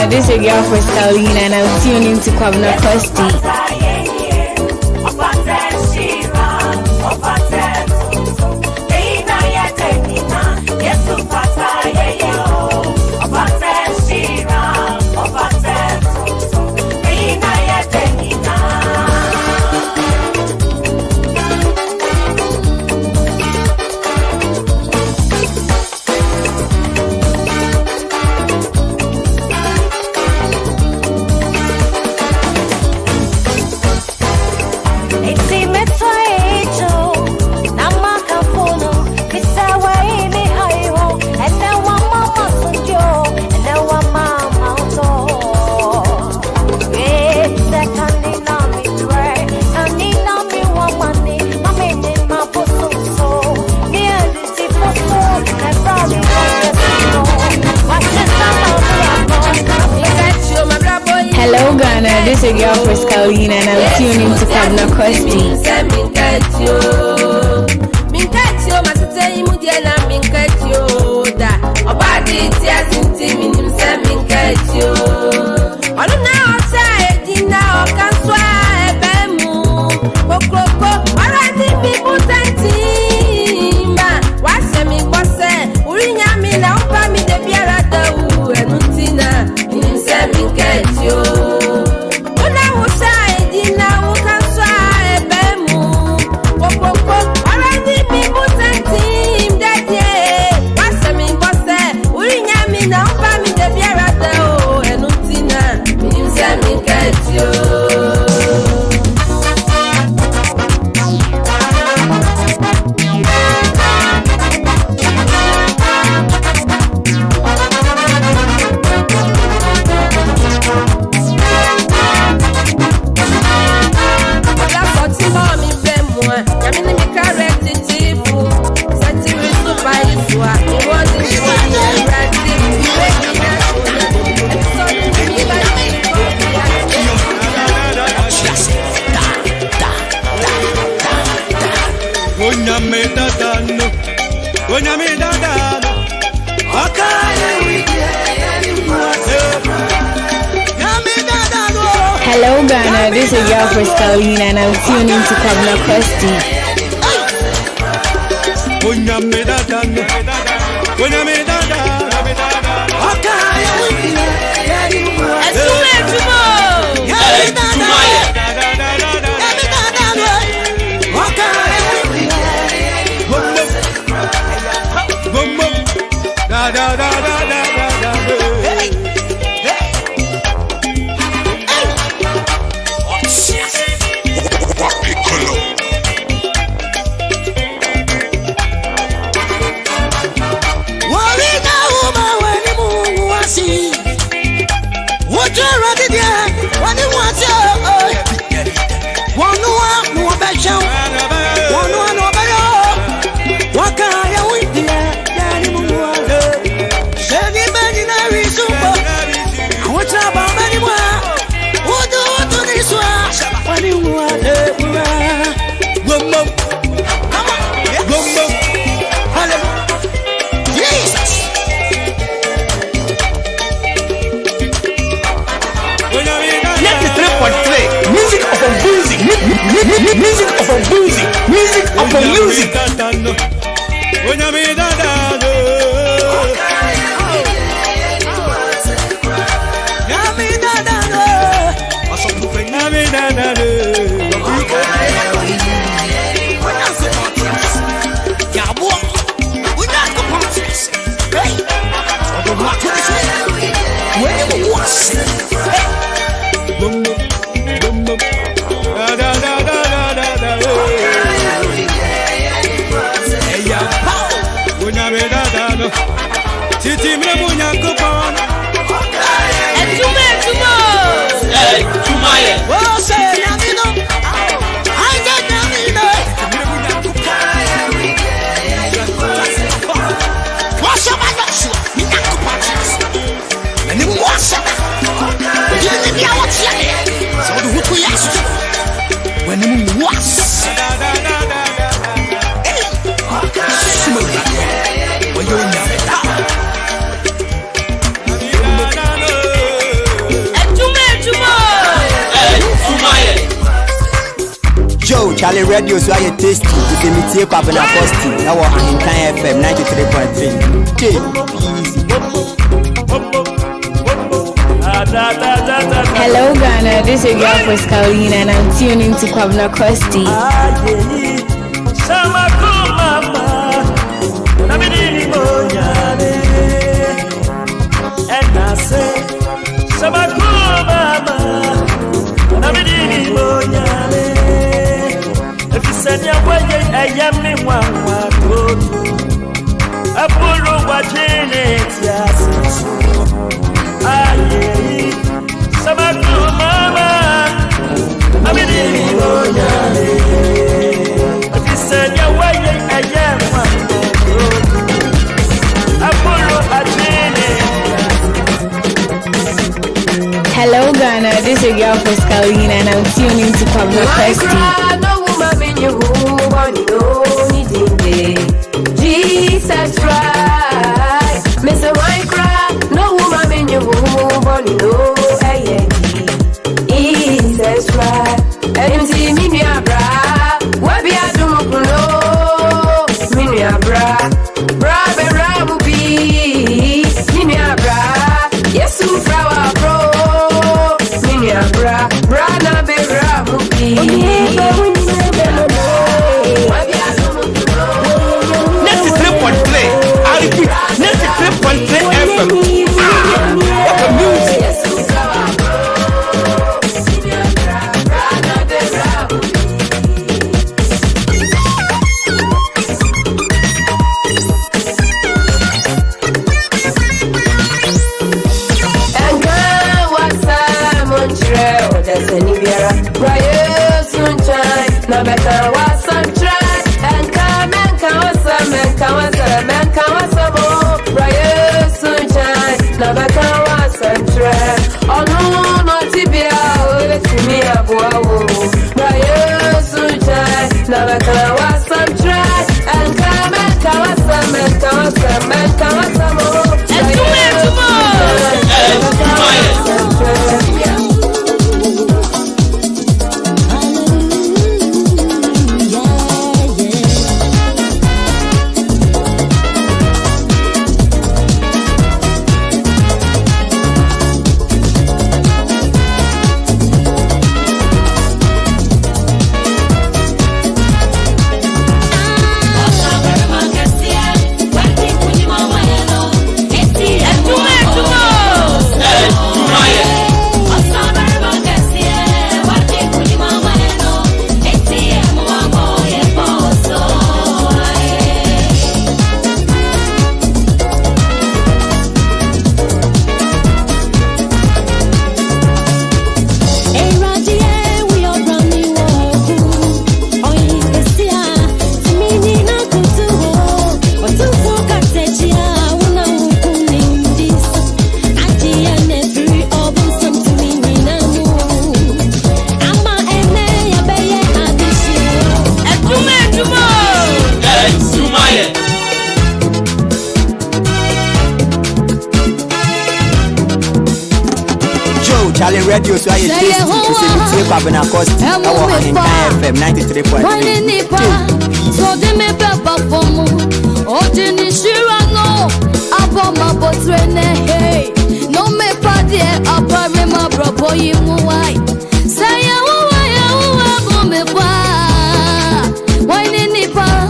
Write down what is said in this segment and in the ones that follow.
Ghana, this is your girl Crystalline and I'm tuning into Kwabena Costy. Hello Ghana, this is your girl Crystalline and I'm tuning into Kwabena Costy. Hello Ghana, this is your girl Crystalline and I'm tuning into Kwabena Costy. Music of a music, music of a music. What's up? Charlie Radio so I tasty. It's a Kwabena Costy. Now we're in FM 93.3. Okay, easy. Hello Ghana, this is your girl Pascaline and I'm tuning to Kwabena Costy. And I say, if you send your way, I am in one go. I pull over it, yes. Aye, Samako Mama, I'm in if you send your way, I am one go. I pull over Hello Ghana, this is your girl Pascaline and I'm tuning to Kwabena Costy. No woman in your woman, no Jesus Christ. Miss a white cry, no woman in your woman, no Jesus Christ. And see me near bra, what be I do no, me near bra, bra will be, me near bra, yes, you flower bro. Bra na be bra muki. Next 3.3. I repeat, next 3.3 FM. What a music. Charlie Radio so I tasty. It's a Kwabena Costy. Now we're in FM 93.3. So they me pepper for mu. Oh, Jenny Shirano. Aboma botrene hey. No me padie apare ma bropo yimu wai. Say ya uwa me pa. Why ni pa?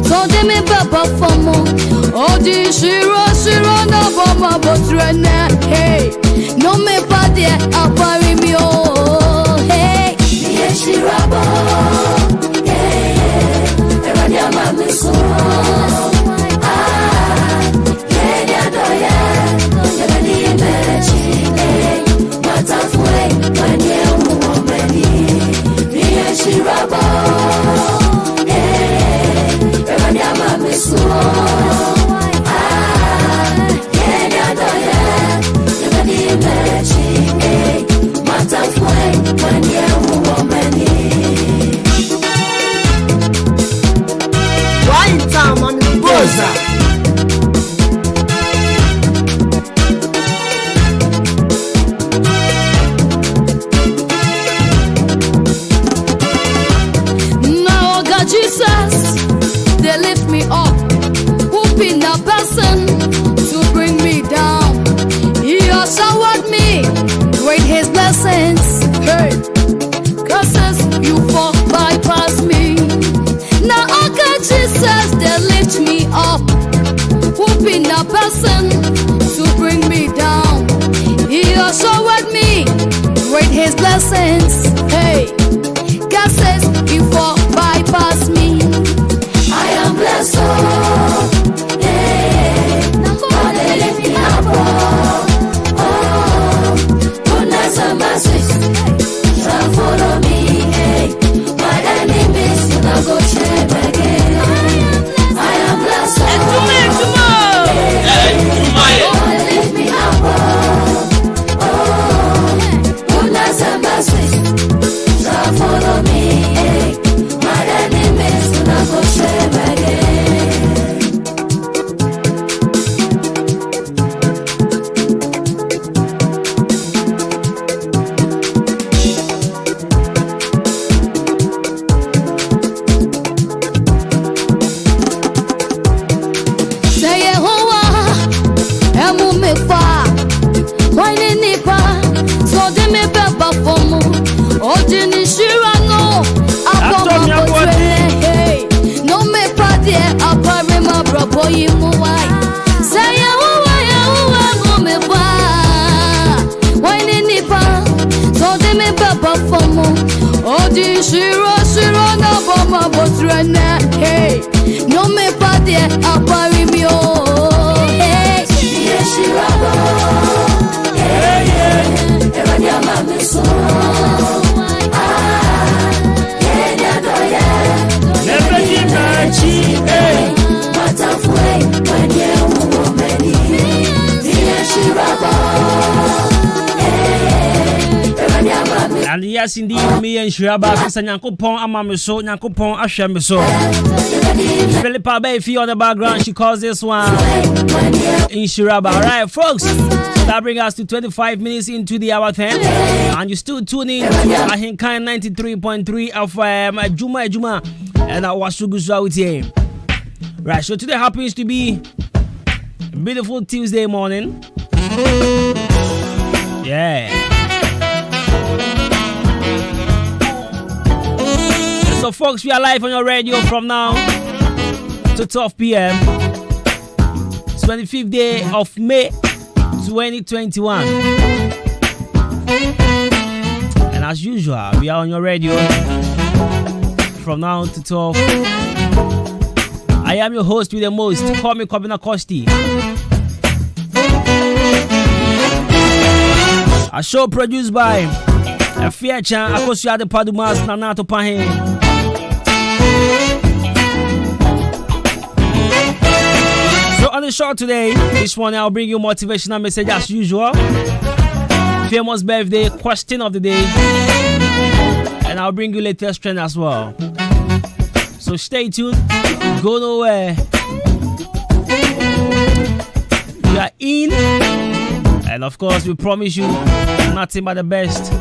So they me pepper for mu. Oh, Jenny Shiro no boma botrene hey. No me padie apare mi oh hey. Yes, Shirabo. Mata you for bypass me. Now okay, Jesus, they lift me up. Whooping a person to bring me down. He also with me, with his blessings. Hey, God says you for bypass me. I am blessed. Oh, hey, God they lift me up. Oh, goodness and mercy shall follow me. Hey, my enemies will not go shame again. I am blessed. God lift me up. Oh, goodness and mercy shall follow me. Hey, my enemies will not go shame again. Say Yehovah, emu me fa, wine nipa, so de me beba fomu, oji ni shirano, Atome aboma abodi. hey, no me pade apare ma brabo yimu wai. Say Yehovah, emu me fa, wine nipa, so de me beba fomu, oji shiro na boma botrene, hey, no me pade apare mi o, hey, shirabo, hey, ever dia mame so, Never give my cheek. matafue mwenye umomeni, shirabo, ever dia mame. And yes, indeed, me and Shiraba, Mr. Nyankopon, Amamiso, Nyankopon, Ashamiso. Philippa Bay, if you on the background, she calls this one in Shiraba. All right, folks, so that brings us to 25 minutes into the hour 10. And you still tuning in I think 93.3 of Adwuma, and I was Sugusa with you. Right, so today happens to be a beautiful Tuesday morning. Yeah. So folks, we are live on your radio from now to 12 p.m. 25th day of May 2021. And as usual, we are on your radio from now to 12. I am your host with the most. Call me Kwabena Costy. A show produced by a Fiachan Akosia de Padumas Nanato Pahin. So on the show today, this one I'll bring you motivational message as usual. Famous birthday, question of the day, and I'll bring you latest trend as well. So stay tuned, go nowhere. We are in, and of course we promise you nothing but the best.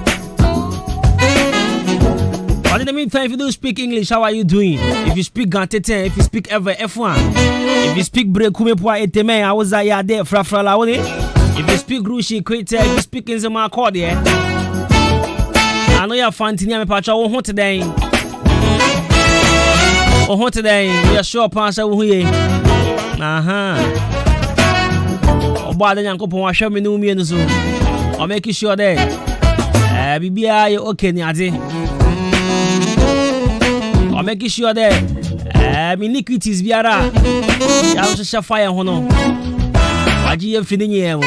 But in the meantime, if you do speak English, how are you doing? If you speak Gantete, if you speak ever F1, if you speak Brekumepua Eteme, I was there Frafra Laone. If you speak Rushi Krita, if you speak in Zema Accord, yeah. I know you're Fantinia Pacha, oh, hot today. Oh, hot today, we are sure Pasha Wuye. Oh, but then Uncle Pon, show me no me and so. I'll make you sure there. BBI, okay, Niazi. I'll make you sure that iniquities biara ya so fire hono waji ye fini nye mo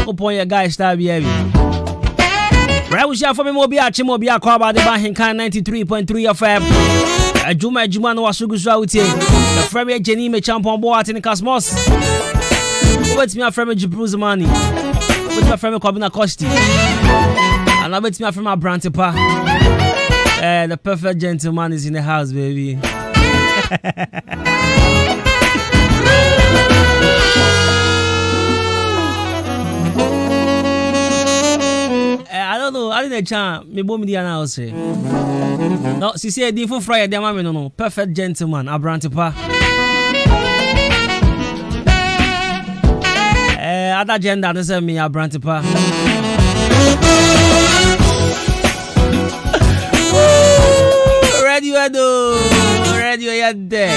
opon ya guys star bi abi right we share for me mo bi achi mo bi akwa ba de ba hinkan 93.3 FM Adwuma no wasugusu awutie the frame Jenny me champion bo at in Cosmos wait me frame Jibru's money wait me frame Kwabena Costy and I bet me from my Brantipa. The perfect gentleman is in the house, baby. I don't know. I didn't chance. Me bo me di ana say. No, she said the for Friday dem am no. Perfect gentleman, Abrantipa. Other gender they say me Abrantipa. do. Radio yade.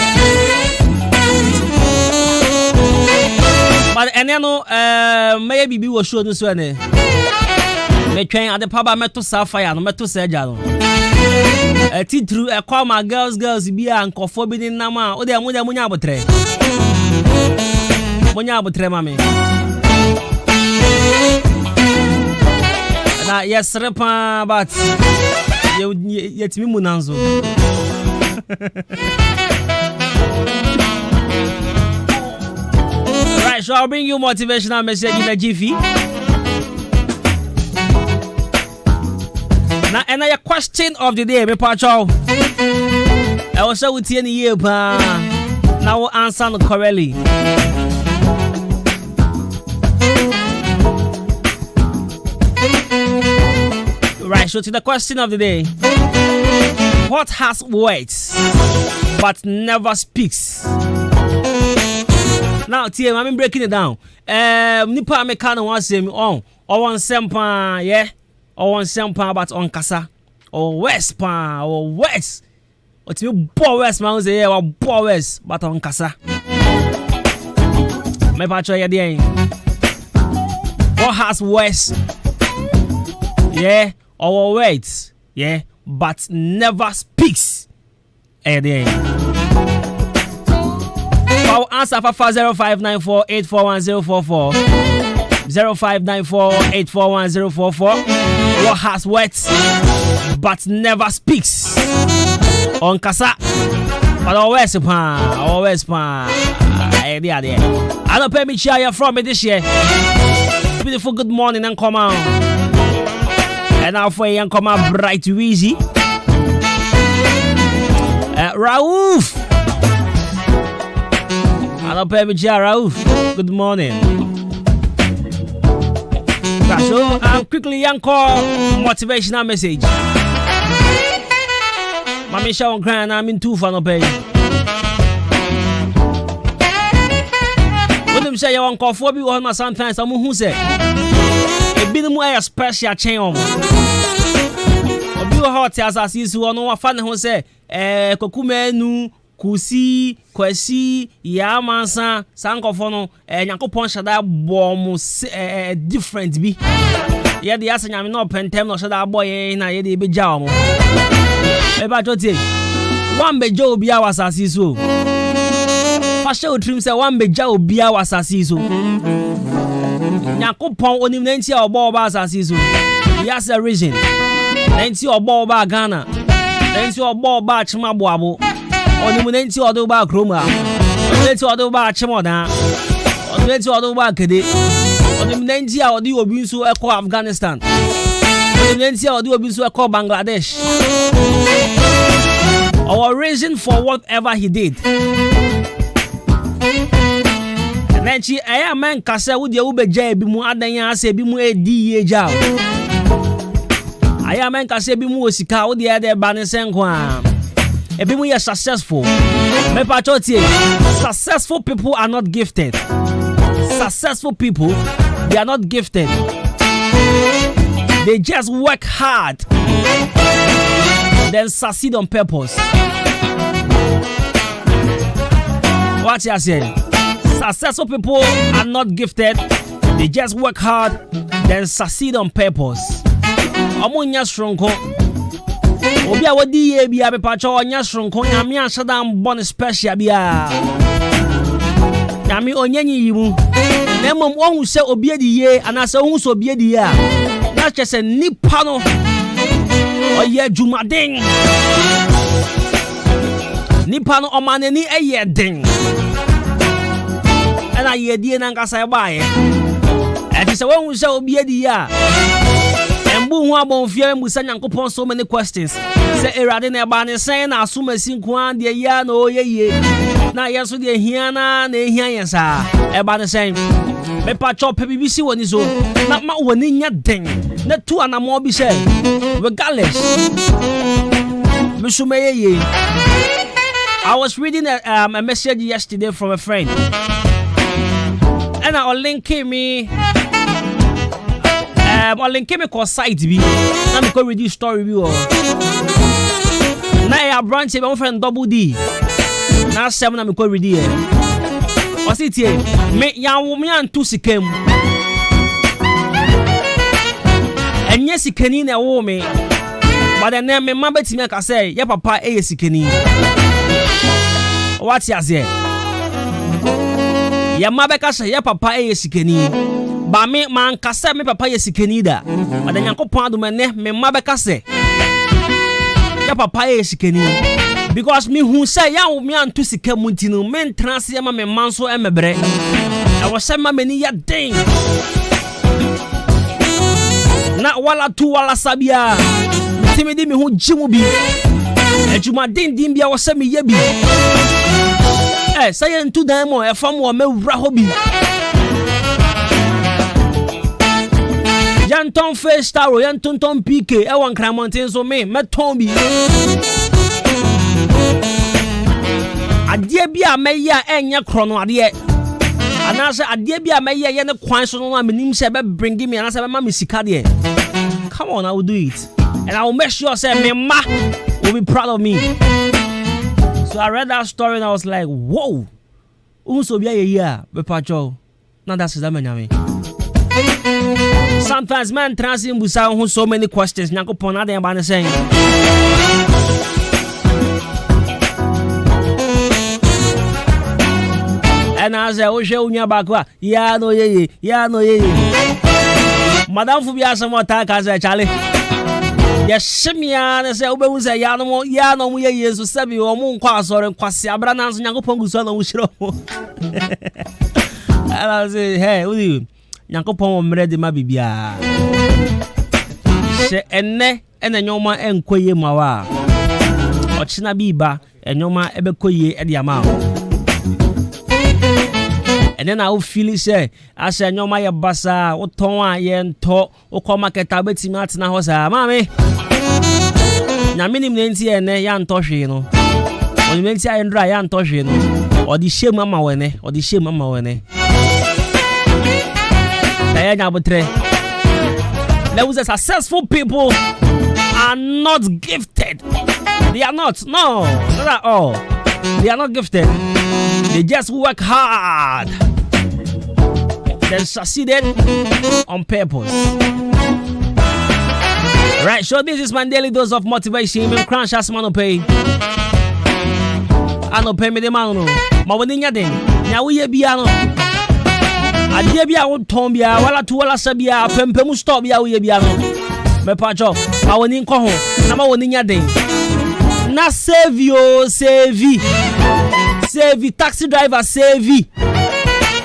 But eneno maybe be was sure this one. Me train at the pub meto sapphire no meto seja no. Ti through call my girls be anko forbidden nama. O de munya abotre. Munya abotre mami. Na yes repa but yet me munanzo. Right, so I'll bring you motivational message in a jiffy. Now, another question of the day, me pacho. I was so with you in the year, now we'll answer correctly. Right, so to the question of the day. What has words but never speaks? Now, TM, I'm breaking it down. Nipa mekano wants him on. Or one sempa, yeah. Or one sempa, but on kasa. Or west pa, or west. Or to me, boy west, man, say, yeah, or boy west, but on kasa. My patcho, yeah, there. What has words? Yeah. Or words, yeah. But never speaks. Our answer for 0594841044. 0594841044. What has words but never speaks? On kasa. But always pa. I don't pay me share from me this year. Beautiful good morning and come on. And now for you come out bright easy. Raouf. Hello, baby, Raouf. Good morning. So, quickly, young call motivational message. Mami Shawn Cran, I'm in two for no pay. When them say you want call for me, or sometimes I'm who say, a bit more special chain on. Hot as I see so no fan who say kokumenu kusi kwasi yamansa sankofo no yakopon shada bom different bi ye de asanya me no pentem no shada boy na ye de beja omo e ba jotie wan beja obi a wasasi so fa show trim say wan beja obi a wasasi so yakopon onim na ntia obo oba asasi so yes a reason. Nancy or ball ba Ghana, Nancy or ball ba Chimabuabo, or the Nancy or do ba Chroma, or Nancy or do ba Chimoda, or Nancy or do ba Kede, or the Nancy or do Obusu Echo Afghanistan, or the Nancy or do Obusu Echo Bangladesh. Our reason for whatever he did. Nancy, I am man Casa with the Ube J, Bimu Adanya, say Bimu a D. Jao. I am say be more sika o de there banisen kwa e be more successful me patriote successful people are not gifted. Successful people, they are not gifted. They just work hard then succeed on purpose. What you saying? Successful people are not gifted. They just work hard then succeed on purpose. Omunya stronko obi a wodi ye bia be pacho onya stronko nyame ashada mbon special bia nyame onyanyi yimu na mom ohun se obi edi ye anase ohun so obi edi ya na chese nipa no oye jumaden nipa no omanani eye den ana ye die na nkasa e baaye e ti se ohun se obi edi ya Mbu hu abonfia musa nyankopon so many questions. Say erade na eba ne sen na asumasi nkoan de ya na oyeye. Na yeso de hia na ehia yensa. Eba ne sen. Me pa chop bibisi woni so. Na ma woni nya den. Na tu anamo bi say. Regardless. Misumeye. I was reading a message yesterday from a friend. And I link me on link me call site bi na me ko read story bi o na ya branch be mo friend double D na asem na me ko ready e o si tie me ya wo me antu sikam enye sikani na wo me but then me ma betimi aka say ya papa eye sikani what ya say ya ma be ka say ya papa eye sikani ba me man ka say me papa eye sikani da but then Yakopon adum ne me ma be ka say ya papa eye sikani because me who say ya wo me antu sikam ntinu me ntrase ma me manso e mebre I was say ma me ni ya den na wala tu wala sabia timi di me ho jimu bi adwuma din bia wo se me ye bi say entu dan mo e fam wo mewura ho bi yanton face taro yanton PK e won kramonten so me meton bi adie bia meya enye krono ade anase adie bia meya ye ne kwan so no amanim se be bring me anase be ma me sika de come on I will do it and I will make sure say me ma will be proud of me. So I read that story and I was like, whoa. Unso bia ye ya be pacho. Now that's that me. Sometimes man transim busa who so many questions Yakopon na dey ba saying. And I say, oh, show unya bakwa. Ya no ye. Madam fu bia some attack as a Charlie. Ya shimia na say obehu say ya no mu ye Yesu sabi o mu nkwa asore nkwase abra na nso Yakopon guso na wo shiro. And I say, hey, udi Yakopon wo mre de ma bibia. She enne nyoma enkoye mawa. Ochina biba enyoma ebekoye e de ama. And then I will feel it say, I say, no, my bassa, what ton yen to, or call market tablet in Martina Hosa, mammy. Now, minimum nancy and yan toshino. When you mention I dry yan toshino, or the shame mamma wene, or the shame mamma wene. Diana Butre. There was a successful people are not gifted. They are not, no, not at all. They are not gifted. They just work hard. They succeeded on purpose. Right, so this is my daily dose of motivation. Me crunch as man pay. I no pay me the man no. Ma woni nya den. Nya wo ye bia no. Ade bia wo ton bia wala tu wala sabia pempem stop bia wo ye bia no. Me pa cho. Ma woni nko ho. Na ma woni nya den. Na save you, save taxi driver save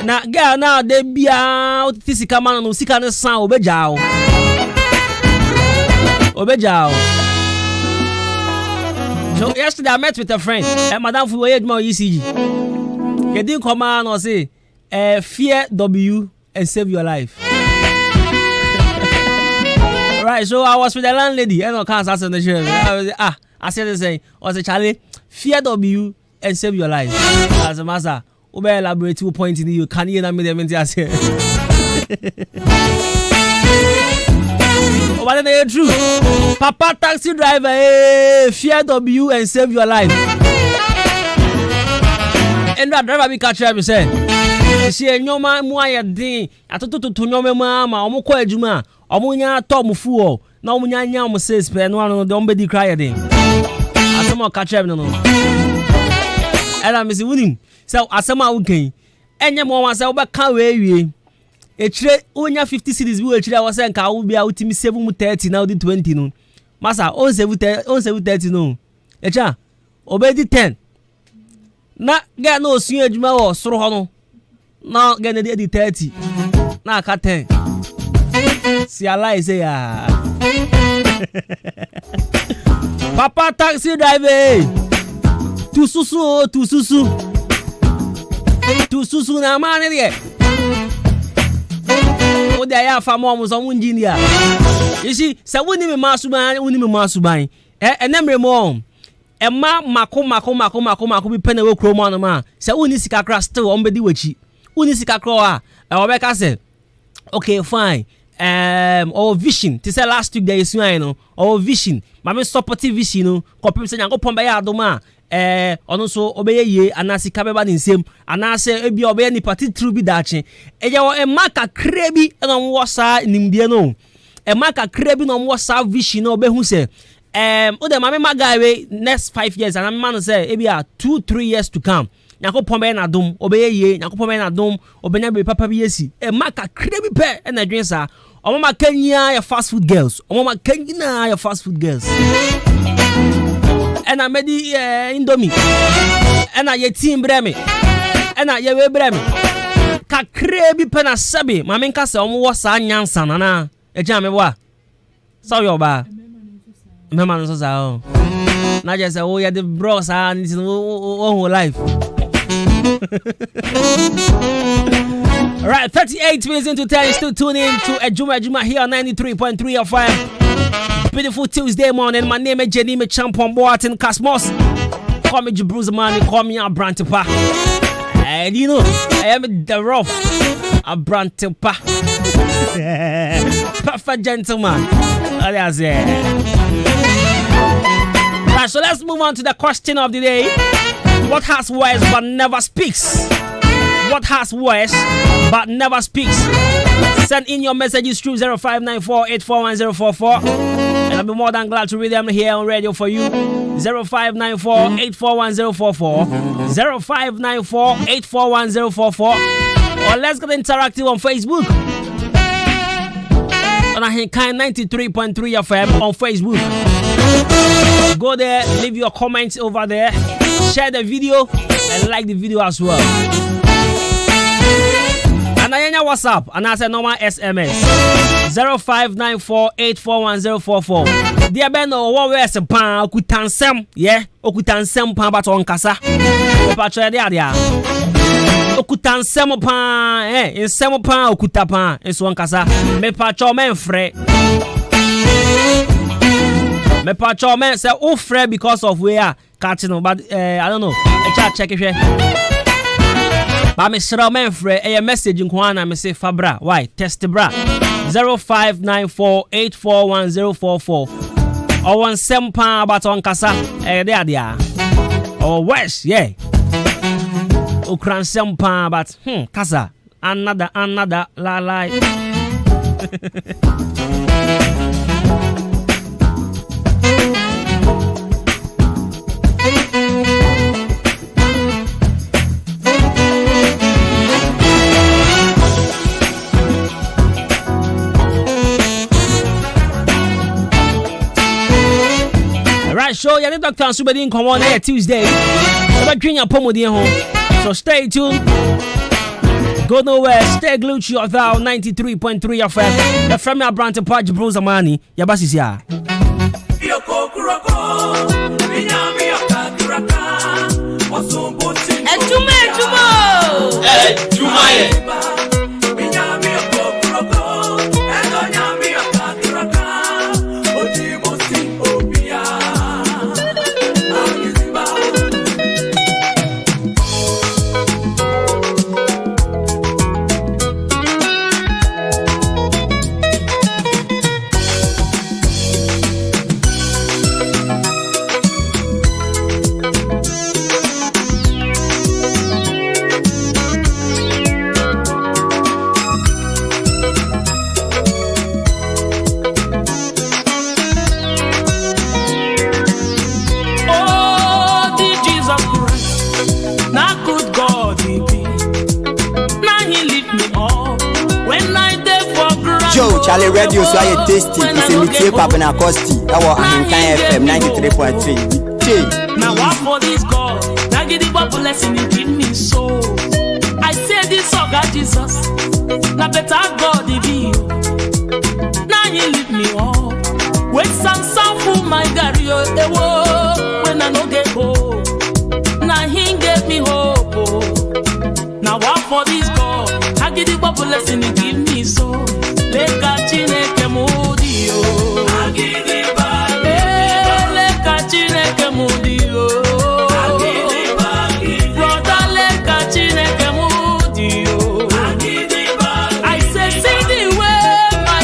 na girl now de bia otiti sika man no sika ne san obejao so yesterday I met with a friend and madam fu we Adwuma ECG you didn't come on or say fear W and save your life. Right, so I was with the landlady and I can't ask the share. I said the same. I said, Charlie, fear W and save your life. As a master, Ube elaborate 2 points in you. Can you not make them into us here? But then true. Papa taxi driver, fear W and save your life. And that driver be catch up, say. See, no man, moya ding. I told to no mamma, Omoko Adwuma, Omunya Tom Fuo. No Munya Yam says, Pen one don't be crying. I somehow catch up, no. And I'm Missy Winning. So, I somehow okay. And your mom was over Kawe. A trade only 50 cities will I was saying, I will be out to me 7:30 now, the 20 no. Massa, on 7:30 no. Echa, obey the 10. Na get no senior Juma or Srohono. Now get the 30. Now cut 10. See, I lie, say, Papa taxi driver. Tu susu na man here. O dey ya fa mo so engineer. You see, say woni me masuban. Enemre mo. Emma mako bi pene we kro mo no ma. Say woni sika kra still on bedi wachi. Woni sika kra a, we be ka say, okay, fine. or vision. To say last week there is no or vision. Mame supportive vision no. Kopim say Nyankopon be ya adoma. Ono so obeye ye anasi kabeba ni nsem anase ebi obeye ni party true bi dache. Eya wo emaka krebi na wo sa nimdie no. Emaka krebi na wo sa vision no obehu se ode mame magawe next 5 years and I'm man say ebi 2-3 years to come. Nyankopon be na dom obeye ye Nyankopon be na dom obenya be papa bi yesi emaka krebi pe na dwen sa omama kanya ya fast food girls omama kanya ya fast food girls and I made indomie and I ye team breme and I ye we breme ka krebi pe na sabe mame nka se omo wo sa nyansa na eja me wa so yo ba me man so sa na je say oh ya the bros and whole life. Right, 38 minutes into 10, still tuning in to Adwuma here on 93.3 FM. Beautiful Tuesday morning. My name is Jenny, me champion Boatin Cosmos. Call me Jibruza man, call me Abrantepa. And you know, I am the rough Abrantepa. Perfect gentleman. That's it. Right, so let's move on to the question of the day. What has words but never speaks? What has words but never speaks? Send in your messages through 0594-841-044 and I'll be more than glad to read them here on radio for you. 0594-841-044 0594-841-044 or let's get interactive on Facebook on Ahinkai 93.3 FM on Facebook. Go there, leave your comments over there, share the video and like the video as well. And I know WhatsApp and I say normal SMS 0594-841-044. Dear Ben, what wears a pan okutansem, yeah, okutansem pan but on kasa. Opatra dia. Okutansem pan, in sem pan okutapan, in so on kasa. Me pacho men fre. Me pacho men say oh fre because of where catching, but I don't know. I check it. But me shall men fre a message in Kwana me say Fabra. Why? Test bra 0594-841-044 or 1 sempa about on kasa there or worse, yeah. Ukran sempa but kasa another la. Show ya Dr. Subedin come on here Tuesday. So stay tuned. Go nowhere. Stay glued to your dial 93.3 FM. The from your brand to Page Bruce Money. Yabasi ya. Charlie Radio so I tasty. It's a Kwabena Costy. That was Ahinkai FM 93.3. Now what for this God? Now get the Bible lesson in give me so. I say this oh God Jesus. Now better God the be. Now he leave me up. When some for my God yo when I no get hope. Now he gave me hope. Now what for this God? I get the Bible lesson in give me so. Leka chineke mudio agidiba leka chineke mudio agidiba brother leka chineke mudio agidiba I say see the way my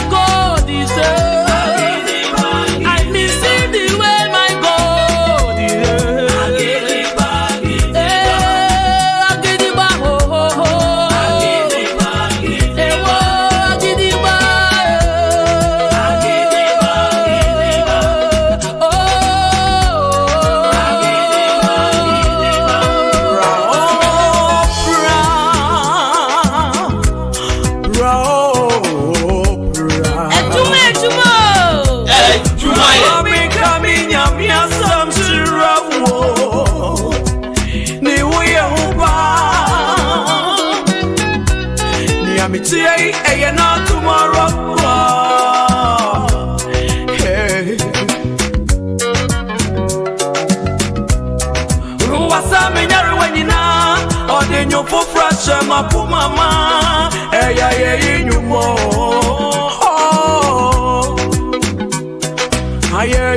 Mama, inyumo.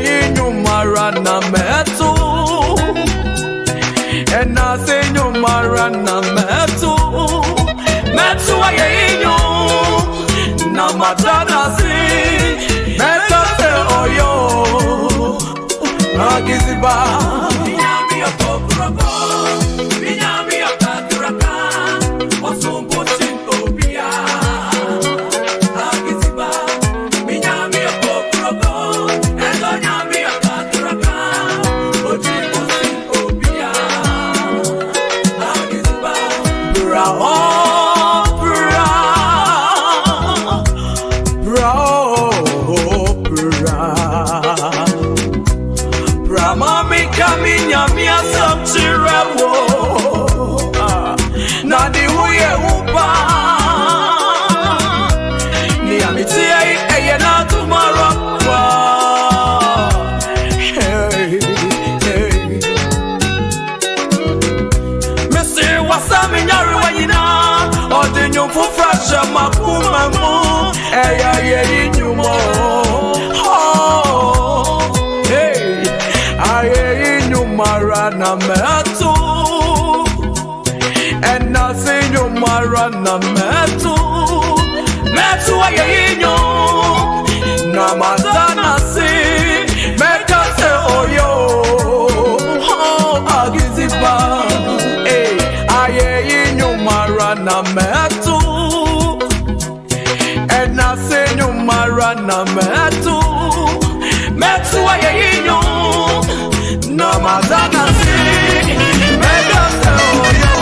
Inyumarana metu, and nothing Marana metu, metu inyu, Namatana si, metate oyo, Nagiziba. Marana metu, and nothing you marana metu, metu ayinyo, namatana si, mekate oyo, agiziba, ayinyo marana metu, and nothing you marana metu, metu ayinyo. Namadana si, megate oyo.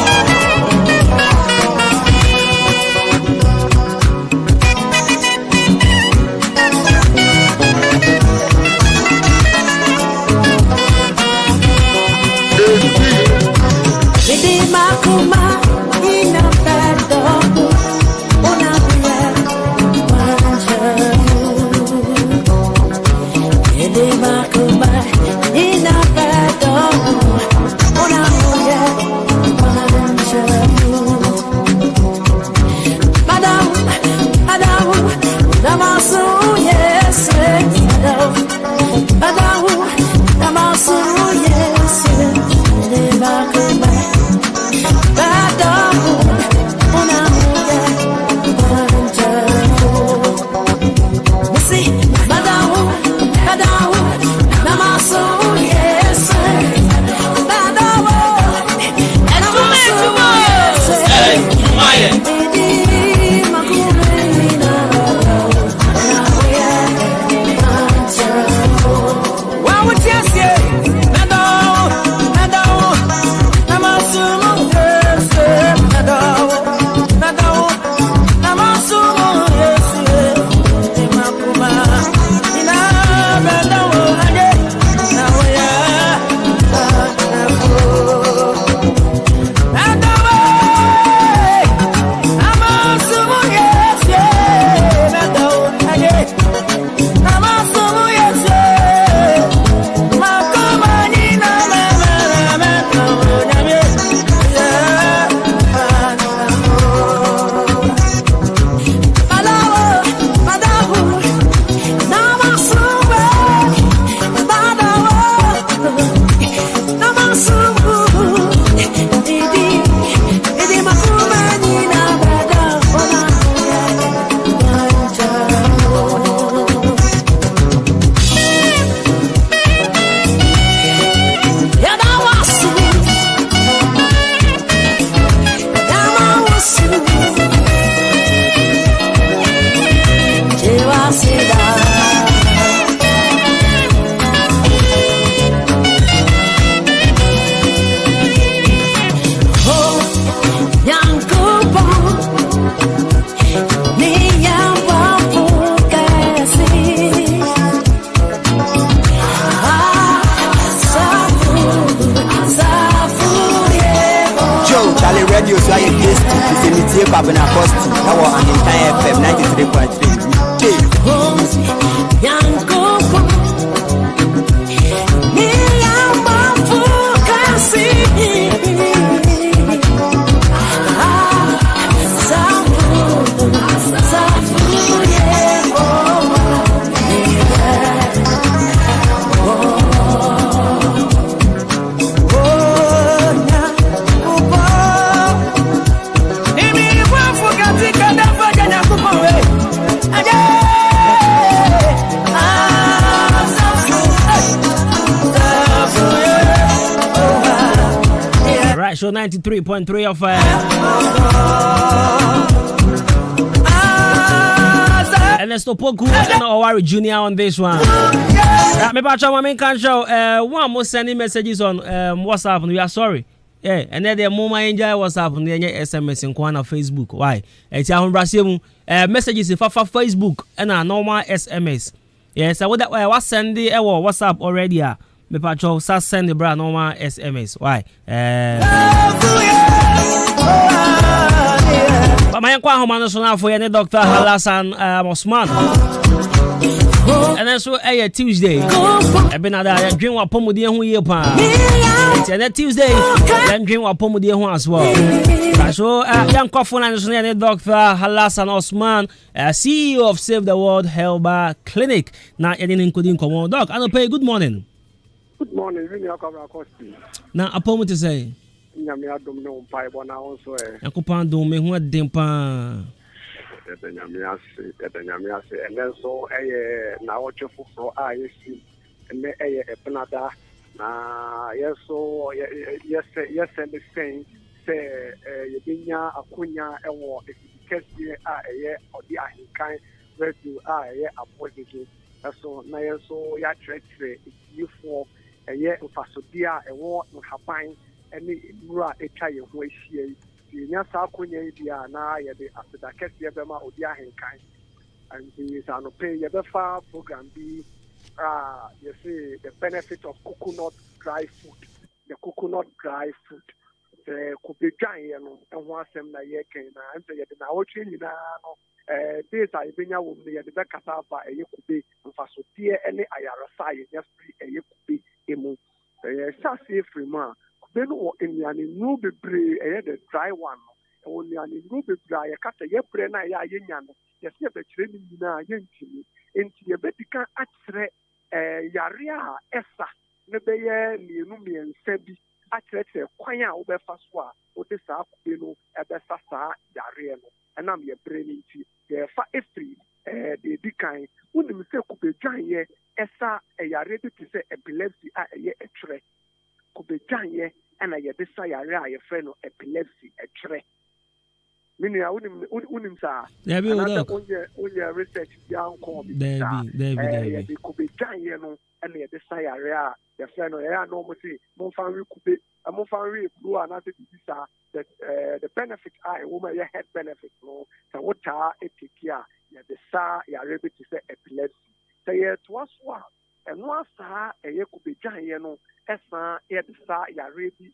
Vidi makuma ina pedo, una bia manja. Vidi makuma ina pedo. so 93.3 of and let's stop Poku and Owari Junior on this one. Me pacha my main can show one more sending messages on WhatsApp and we are sorry. Yeah, and then the moment enjoy WhatsApp and then SMS in Kwana Facebook. Why? It's a hundred messages in Facebook and a normal SMS. Yes, I would that was send the WhatsApp already. Me pacha send the brand normal SMS. Why? But my inquiry home so now for any Dr. Hassan Osman. And then so Tuesday. I've been at a dream of Pomodi who year pan. And Tuesday, then dream of Pomodi who as well. So young coffin and Dr. Hassan Osman, CEO of Save the World Helba Clinic. Now anything couldn't come on doc. And pay good morning. Good morning, Kwabena Costy. Now a poem to say. Nyame adom no mpai bona also Yakopan do me ho den pa nyame ase and so na woche foforo a yesi ene epenada na yeso yes and the same say yebenya akonya ewo efikesi a odi ahinkan radio a apodege so na yeso ya tretre ifo mfasodia ewo nhaban any rura echa ye ho ahie nya sa akonya dia na ye de after kese be ma odi ahenkan and the sanope ye be fa program bi you see the benefit of coconut dry food the coconut dry food could be giant no and one sem na ye ken na and ye de na otwe nyina no data ibenya wo me ye de kasa ba ye kube mfaso tie ene ayarasa ye just ye kube emu sase frima no eniane nu bebre the dry one no eniane nu bebre ya kata ye pre na ya yenya no ye se be kire ni nyina ye ntimi enti ye bedika akyere yare a esa ne be ye mienu miensa bi akyere kwan a wo be fa so a wo de sa akube no e be sa yare no enam ye bre ni nti ye fa efri de dikan unim se kube dwan ye esa yare bi ti se epilepsy a ye ekyere kube dwan ye and I get this yare a friend of epilepsy a tre. Meaning I wouldn't say only research young David could be giant and the yare the friend of air normally Monfan could be a Monfan blue and other that the benefit I woman your head benefit no so what it take care the sa yare to say epilepsy. So yeah to us what and once a could be giant no esa sa yare bi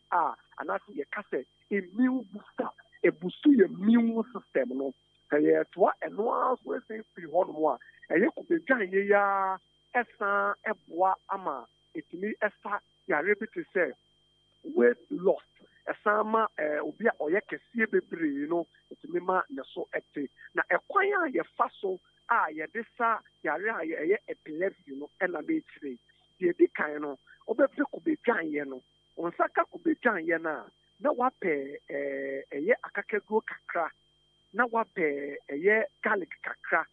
and as ye kase immune booster e boost your immune system no kaya to and once we say free hon mo ye ko be dwan ye ya esa eboa ama etimi esa yare bi to say weight loss esa ma obi a oye kese bebre no etimi ma ne so ete na ekwan a ye fa so ye de sa yare a ye epilepsy no na be tire ye di kan no obepre ko be dwan ye no onsaka ko be dwan ye na wape akakego kakra na wape garlic kakra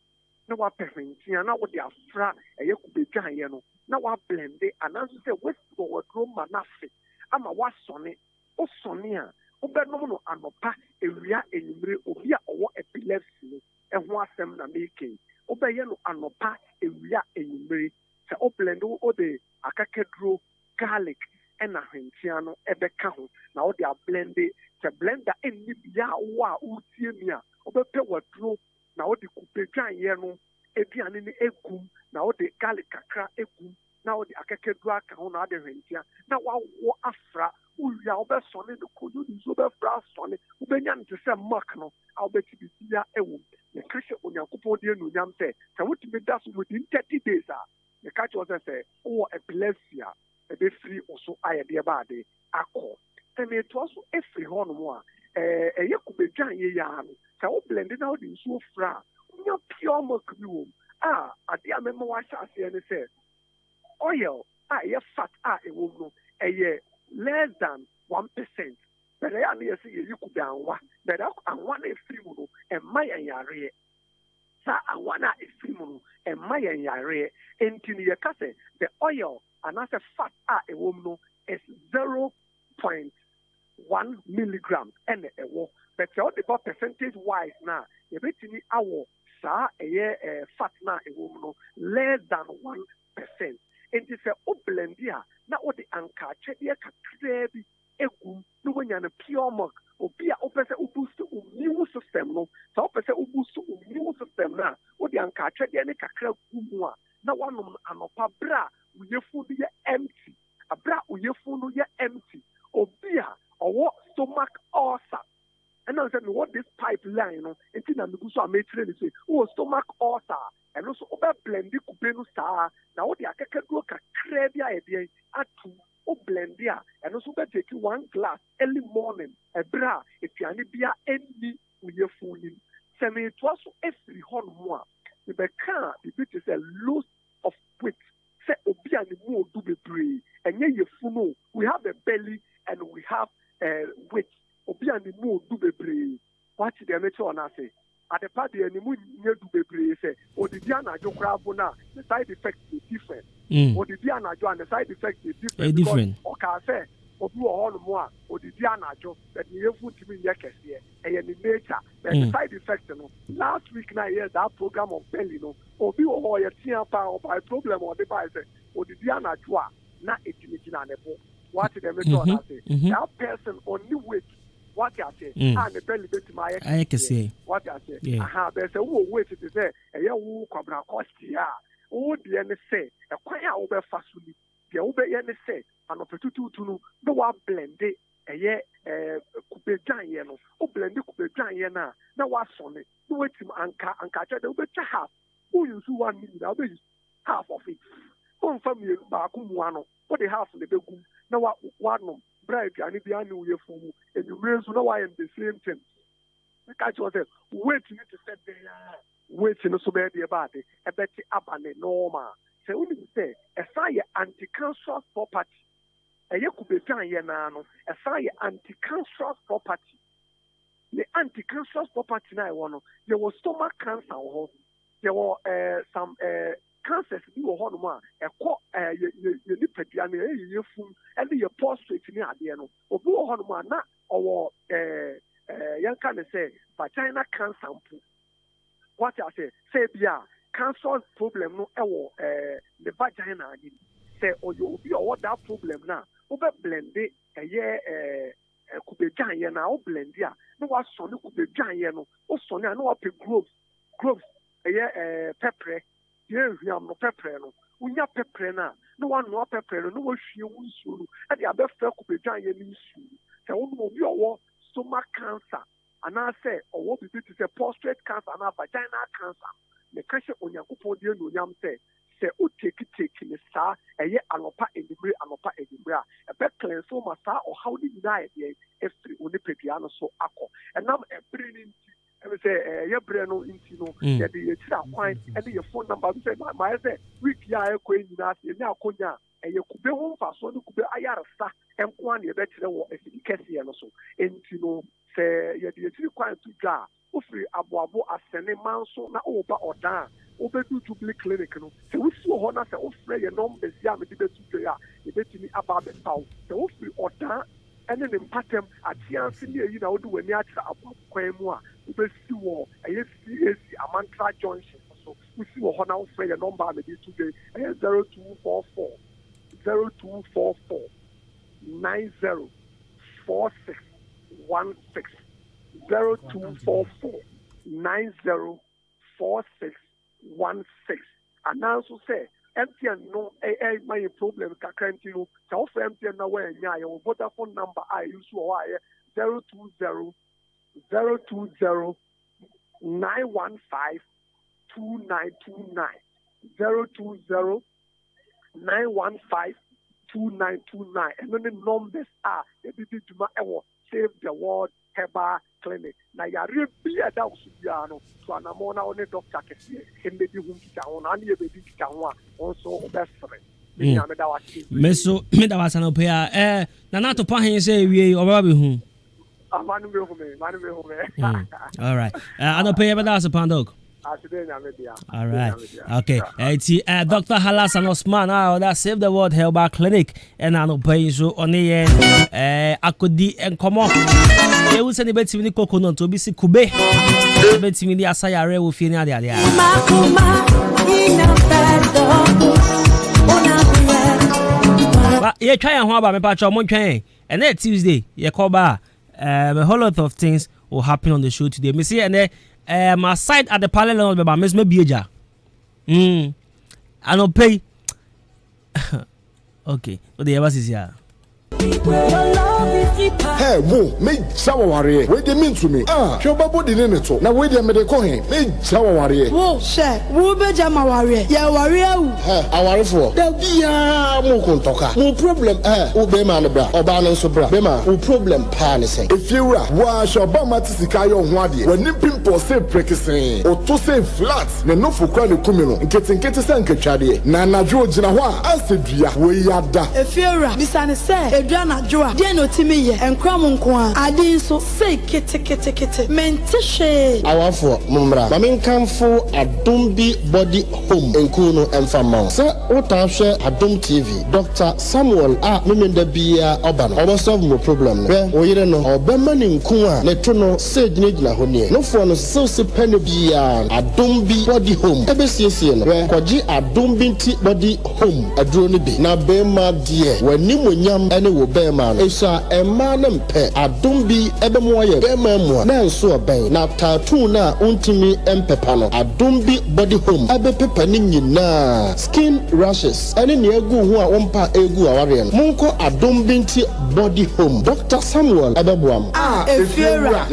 na wape hwentia na wo de afra ko be dwan ye no na wa blend ananso se west forward roma nafe ama wasone o sone a obenom no anopa ewia enimre obi a owo epilepsy no ho asem na making obeye no anopa ewia enimre se o blend o de akakedro garlic and a hentiano ebeka ho na wo de blend se blender enni bia wo a utie mi a obepe wadro na wo de kupe dwan ye no eduane ni egum na wo de garlic kakra egum na wo de akakedro aka ho na de hwentia na wo afra uya obesone de kodu ni so be fra sone ubenya nte se mark no a obeti bia ewo ne kashe onyankopon de enu nyam se wo timi das within 30 days a ne catch was say o epilepsy e be free also aye de ba de akọ teme to so e free ho no mo a ye kubedwan ye ya no se wo blend na wo de so fra nya pure milk bi wo ade a memo wa sha ase ne se oil ye fat e wo no ye less than 1%. But I am here say you could be anwa. But I want a free mono and my yare. Sa I want a free mono and my yare. And to the the oil and as a fat a woman is 0.1%. 1 milligram and a war. But all the percentage wise now, you bet me our sa a fat na a woman less than 1%. And it's a blendia. Now what the anchor check the crabby egum, no one a pure milk, or be a opposite boost to immune system. No, so opposite boost to immune system now. What the anchor check the crab gumwa. Now one of a bra, with your food empty. A bra with your food empty. Or beer or what stomach ulcer. And I said, what this pipeline, you know, and then I'm going to make it say, oh, stomach ulcer. And also, over blend the Kwabena star. Now, what the Akaka go crabby idea at 2 or blend there. And also, take you 1 glass early morning, a bra, if you any beer any with your food. Send it was every horn more. The car, the bit is a loss of weight. Say, Obia and more do be brave. And then you know, we have a belly and we have weight. Obia and more do be brave. What did they make on us say? At the party, and the moon near do be brave say, or the Diana Jokrabona, the side effects is different. Or the Diana Joan, the side effects is different. Or can say, or do all more, or the Diana Jo, that you have to be yakes here, and in nature, the side effects. Last week, I heard that program of belly, no, or be all your tear power by problem or device, or the Diana Joa, not a timid. What did they make on us say? That person only weight. What I say, and the belly bit my I can say. What I say, aha, there's a way to say, a young Kwabena Costy, oh, the end say, a quiet over fastly, the over end say, and opportunity to know the one blended, a year, could giant, oh, blended could be giant now. Now, what's on it? No wait him and catch it over to half. Who use 1 minute? I'll be half of it. Come from you, Bakumano, what they have in the big room. Now, one. Bright and be annual year for and you raise no I am the same thing. The catch was wait to set there, wait in so bad about it, a bet up and a normal. So when you say a fire anti-cancerous property, a Yakubi Yanano, a fire anti-cancerous property. The anti-cancerous property now one, there was stomach cancer, there were some cancers you were one a lipid and your food and your prostrate in the idea or go on one or young can say vagina cancer. What I say yeah cancer problem no the vagina say or you be or that problem now over blend it a year could be giant now blend yeah no what son could be giant no or son I know up groves a year pepper. Yes, we am no pepper. We are pepper now. No one no pepper. No one she wants you. And the other fellow could be giant issue. The one will be our stomach cancer. And I say, or what we do is a prostate cancer and a vagina cancer. The question on your upon you, Yam say, oh, take in the star, a year anopa in the bray, anopa in the bra. A bet cleanse so much, or how did you die? If we only piano so aqua. And now a brilliant. I would say, your brain into the point and your phone number. Say, my week, ya, queen, now, Konya, and you could be home for so you could be Ayarasa and one year better than what if you can see and also. And say, you're quite to jar. Free Abuabo as Sene Manso, na over or down, over to be clinic. So we saw Honor, say, oh, Frey, and numbers, Yam, the best to you bet me about the town. So free or down. And then in Patem at Tiancy, you know, do a natural about Quamoa, we see war, a Mantra Junction. So we see what Honor Frey and number maybe today, 0244 0244 904616 0244 904616. And now also say, MTN no my problem kakranti so for MTN na we nya your Vodafone number I use so 020 915 2929 020 915 2929 and then the numbers are the big to my Save the World Herbal Clinic. Now you are really a doubt Subiano, so I'm on our doctor can be whom town and you be town also best friend. Meso Medawasano Pia, Nanato Pahin say we or Robbie whom. All right. I don't pay ever that's a pandog. All right. Okay. Dr. Halas and Osman, that Save the World Herbal Clinic, and I know paying so on the end. Akodi and come on. They will send a bit to coconut to be sick. Kube. Bet to me the Asayare will feel near there. But you try and about me patch on Monday, and then Tuesday, you call bar. A whole lot of things will happen on the show today. Me see and then. My side at the parallel of Miss Mebieja. I don't pay. Okay, what the ever is here? Hey, whoa, make shower warrior. Wait a minute to me. Show body in it. Now, wait a minute, call him. Make shower warrior. Whoa, sir, who be Jama warrior? Ya warrior. I worry for. There be a mokontoka. No problem, Ube man, bra, Obano Sobra, Bema, no problem, Panising. If you are, wash your Bamatikayo Wadi, when you pimple say practicing, or to say flat, no for crying Kumino, and getting Sanka Chadi, Nana George Nawa, I said, we are da. If you are, Miss Anne say, Adriana Joa, Deno Timmy, and Cramon Kwan, I didn't so say kitty, mentishe. I want for Mumbra, Mamin come for a Dumbi body home in Kuno and Famount. Sir, what I share a Dum TV, Dr. Samuel, Mimin the Bia Oban, almost solve no problem. Or you don't know, or Beman in Kua, Netuno, said Nidna Honey, no for no so penny bia, a Dumbi body home, Ebesian, where Kwaji a Dumbinti body home, a drone be. Now, Bema dear, when Nimunyam any will Beman, Esha, a man and pet, a Dumbi, Ebemoye, Bema, now so a bang, now Tatuna, Untimi, and Pepano, a Dumbi body home, Ebe Pepanin na skin rashes, any near go who are one part egu awarian, Monko a Dumbinti body home, Dr. Samuel Ebebuam. If you're a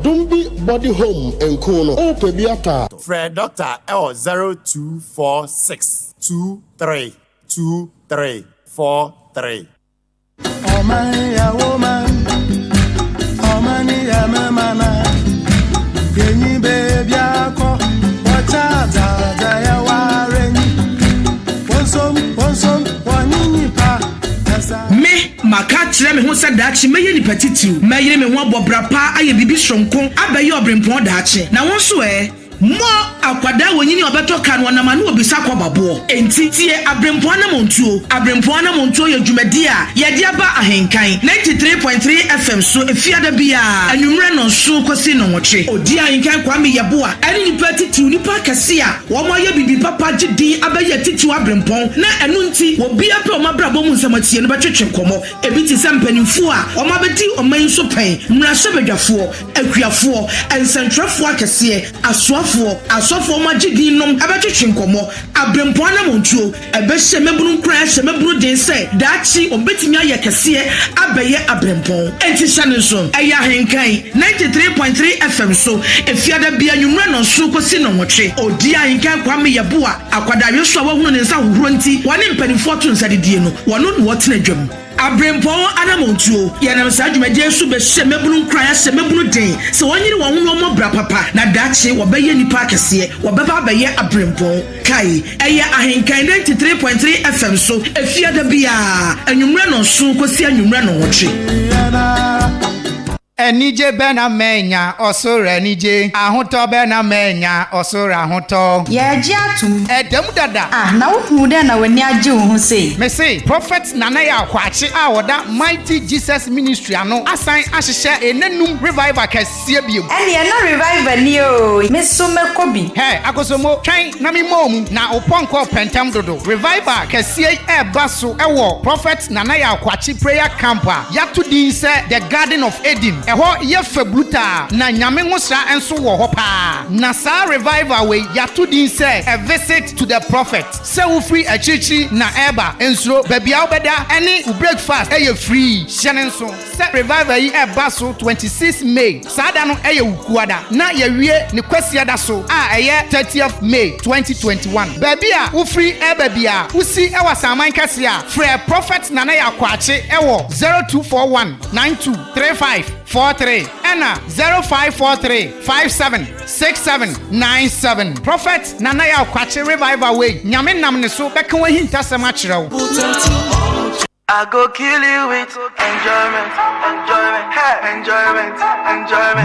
Dumbi body home in Kuno, O Pebiata. Fred Doctor L 0246 232343. Oh my woman, oh many mana, Kenny baby, watch out, I warren. One me maka kire me ho se daachi meye ni petitiu meyire me ho abobra pa aye bibi sonko abaye obrempon daachi na won so mo akwada wonyini obeto kan wonama na obisa kwababo enti tie abrempon na montuo ye dwumadi a ye de aba ahenkan 93.3 FM so efiada bia anwumre no so kwasi no nwoche odi ahenkan kwa me yebo a ene ni petitiu ni pa kase a wo mo ye bibi papa gidi abaye titiu abrempon na enu nti wo bia pe o mabrabo mu nsamatie no betwetwe komo ebi ti sempanimfu a o mabedi o man so pen mrahye bedwafo akuafo ensentrafo akase asofo magidi nom abetwetwe nkomo abrempon na montuo ebehye mebunu nkran hye mebunu den se daachi obetimi aye kase abaye abrempon enti hye so eya henkan 93.3 FM so efiada bia nwumra no so kosi no nwotwe odi ahenkan kwa me yebo a akwadawe so awahunu ne nsa hohoro nti wane mpanifo to nsadedie no wono no wotena dwam abrempon anamontuo yanam sa dwumadie so behye mebunu nkran hye mebunu den se wonyiri won ho mo bra papa na daachi wobaye nipa kase wobaba abaye abrempon kai eya ahenkan 93.3 FM so efiada bia anwumra no so kosi anwumra no nwotwe Enije bena menya osoro enije ahoto bena menya osoro ahoto ye ji atum edem dada na wo hu de na wani age wo hu sei me say prophet nana ya kwache a woda Mighty Jesus Ministry ano asan ahyehye enanum revival kasie biem ene na revival ni o me so mekobi akosomo twan na me mom na oponko pentam dodo revival kasie eba so ewo prophet nana ya kwache prayer camp yato din se the Garden of Eden eho ye fabruta na nyame ngosra enso wo ho pa na sa revival we yato din say a visit to the prophet say wo free achichi na eba enso babia obeda any breakfast eye free shenenso say revival yi eba so 26 May sada no eye ukuada na ye wie ne kwasiada so a eye 30th May 2021 babia wo free babia usi ewa saman kase a free prophet nana yakwache ewo 0241 9235 43 Ena 0543576797 Prophet Nana ya kwache revival way nyame nam ne so beka wahinta sema kyerɛw I go kill you with enjoyment, enjoyment.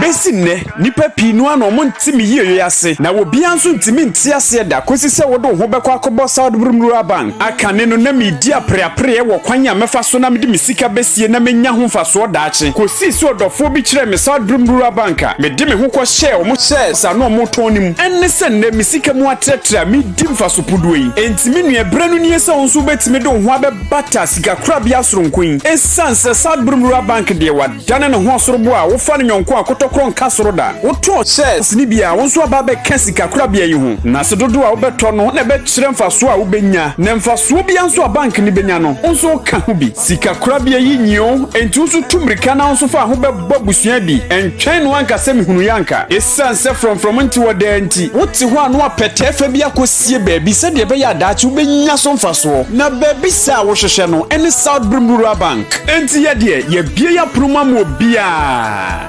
Besine nipa pi no ano mo ntimi yeye ase na wo bia nso ntimi nti ase da kosi se wo do ho bekọ akọbọ South Brumrua Bank akane no na medi apreapre wo kwanya mefa so na medi misika besie na menya ho faso daache kosi se odofo bi kire me South Brumrua Bank medi me ho ko share o mo share sa no mo tonim enne se na misika mu atretra medi mfaso puduyi entimi nua branu nie se onso betimi do ho abebata sika krabia soronkoin esanse South Brumrua Bank de wa dane no ho soro bo a wo fa no nyonko akotokro nka soro da wo to shares ni bia wo nso aba be ka sika krabia yi ho na se dodo a wo beto no na be kire mfaso a wo benya na mfaso bia nso a bank ni benya no nso ka ho bi sika krabia yi nyio enti nso tumrika na nso fa ho be babusua bi entwen no anka se mihunu yanka esanse from nti woda nti wote ho anu apete fa bia kosie ba bi se de be ya daachi wo benya so mfaso na ba bi sa wo hwehwe no ene South Brumrua Bank enti ye de ye bia ya proma mo bia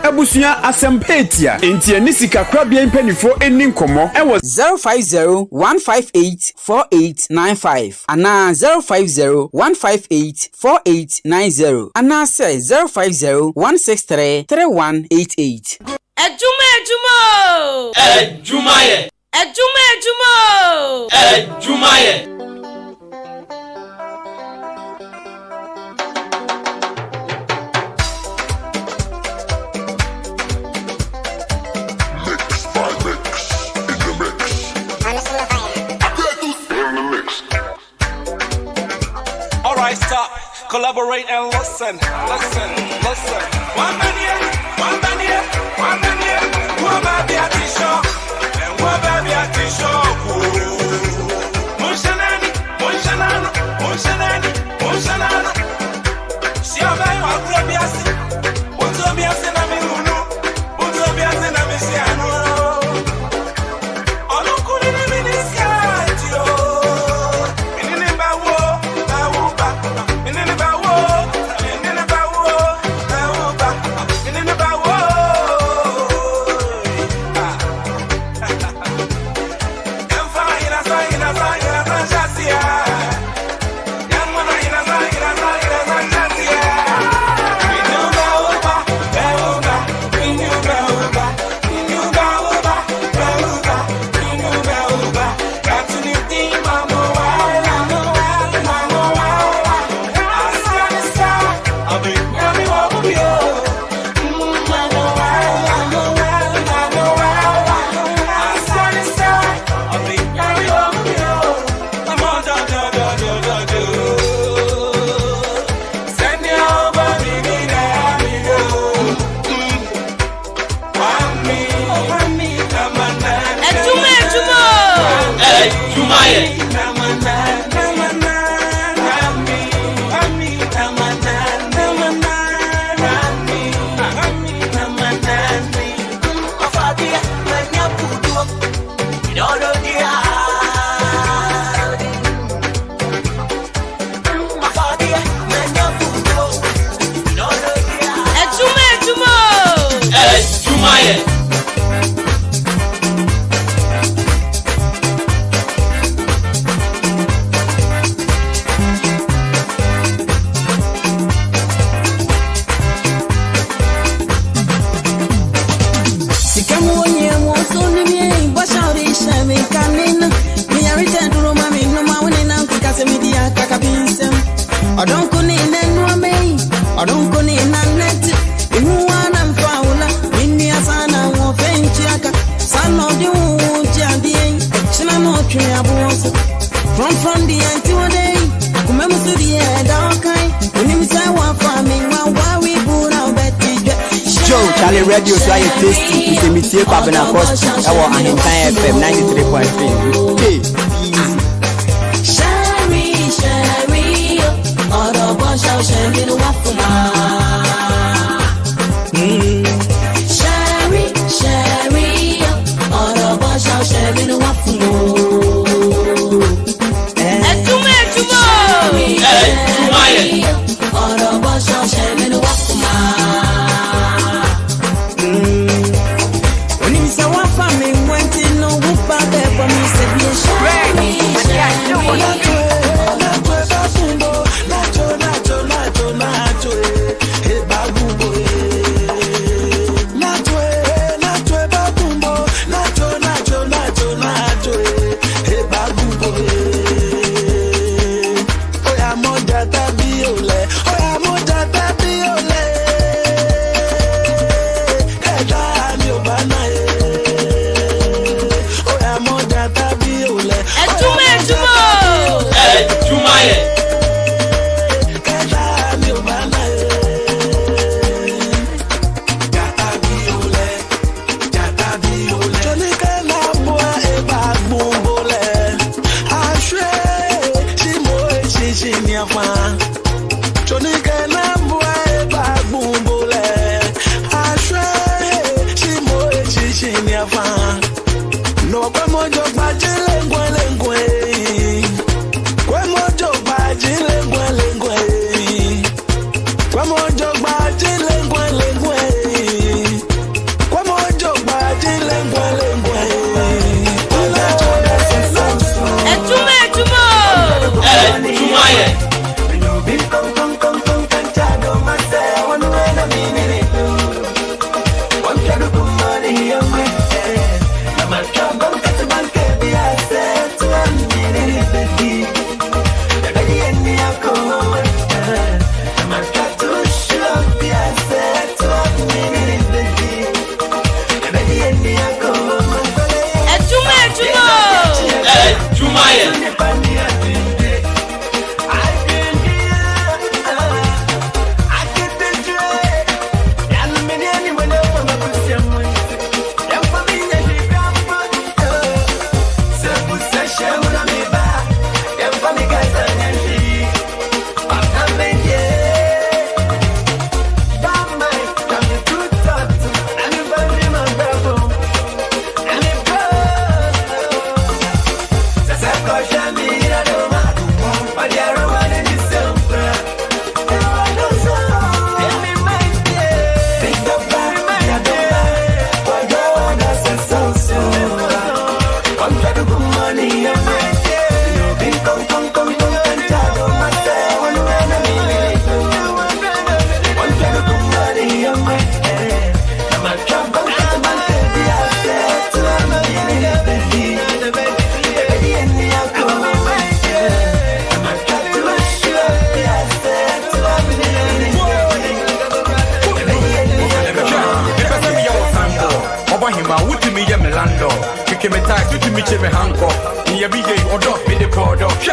abusua asempetia enti eni sika krabia impenifo eni nkomo ewo 050-158-4895 ana 050-158-4890 ana say 050-163-3188 Adwuma Alright, stop, collaborate and listen. One man here, one baby at the shop, and one baby at the shop. Mushanani. See how I grab yasi. What's up, yasi na mi hunu? What's up, yasi na mi siano? Ono kuni ni miniscatio. Minini bawo. From the anti-day, come to the end, okay. When you say one for me, why we put out Betty Joe, Charlie Radio, so I tasty. It's a Mr. Kwabena Costy. I want Ahinkan FM 93.3. Hey, Sherry, all the boys shall share it off for Sherry, all the boys shall share it off for When you say what family went in, no whoop out there for me, said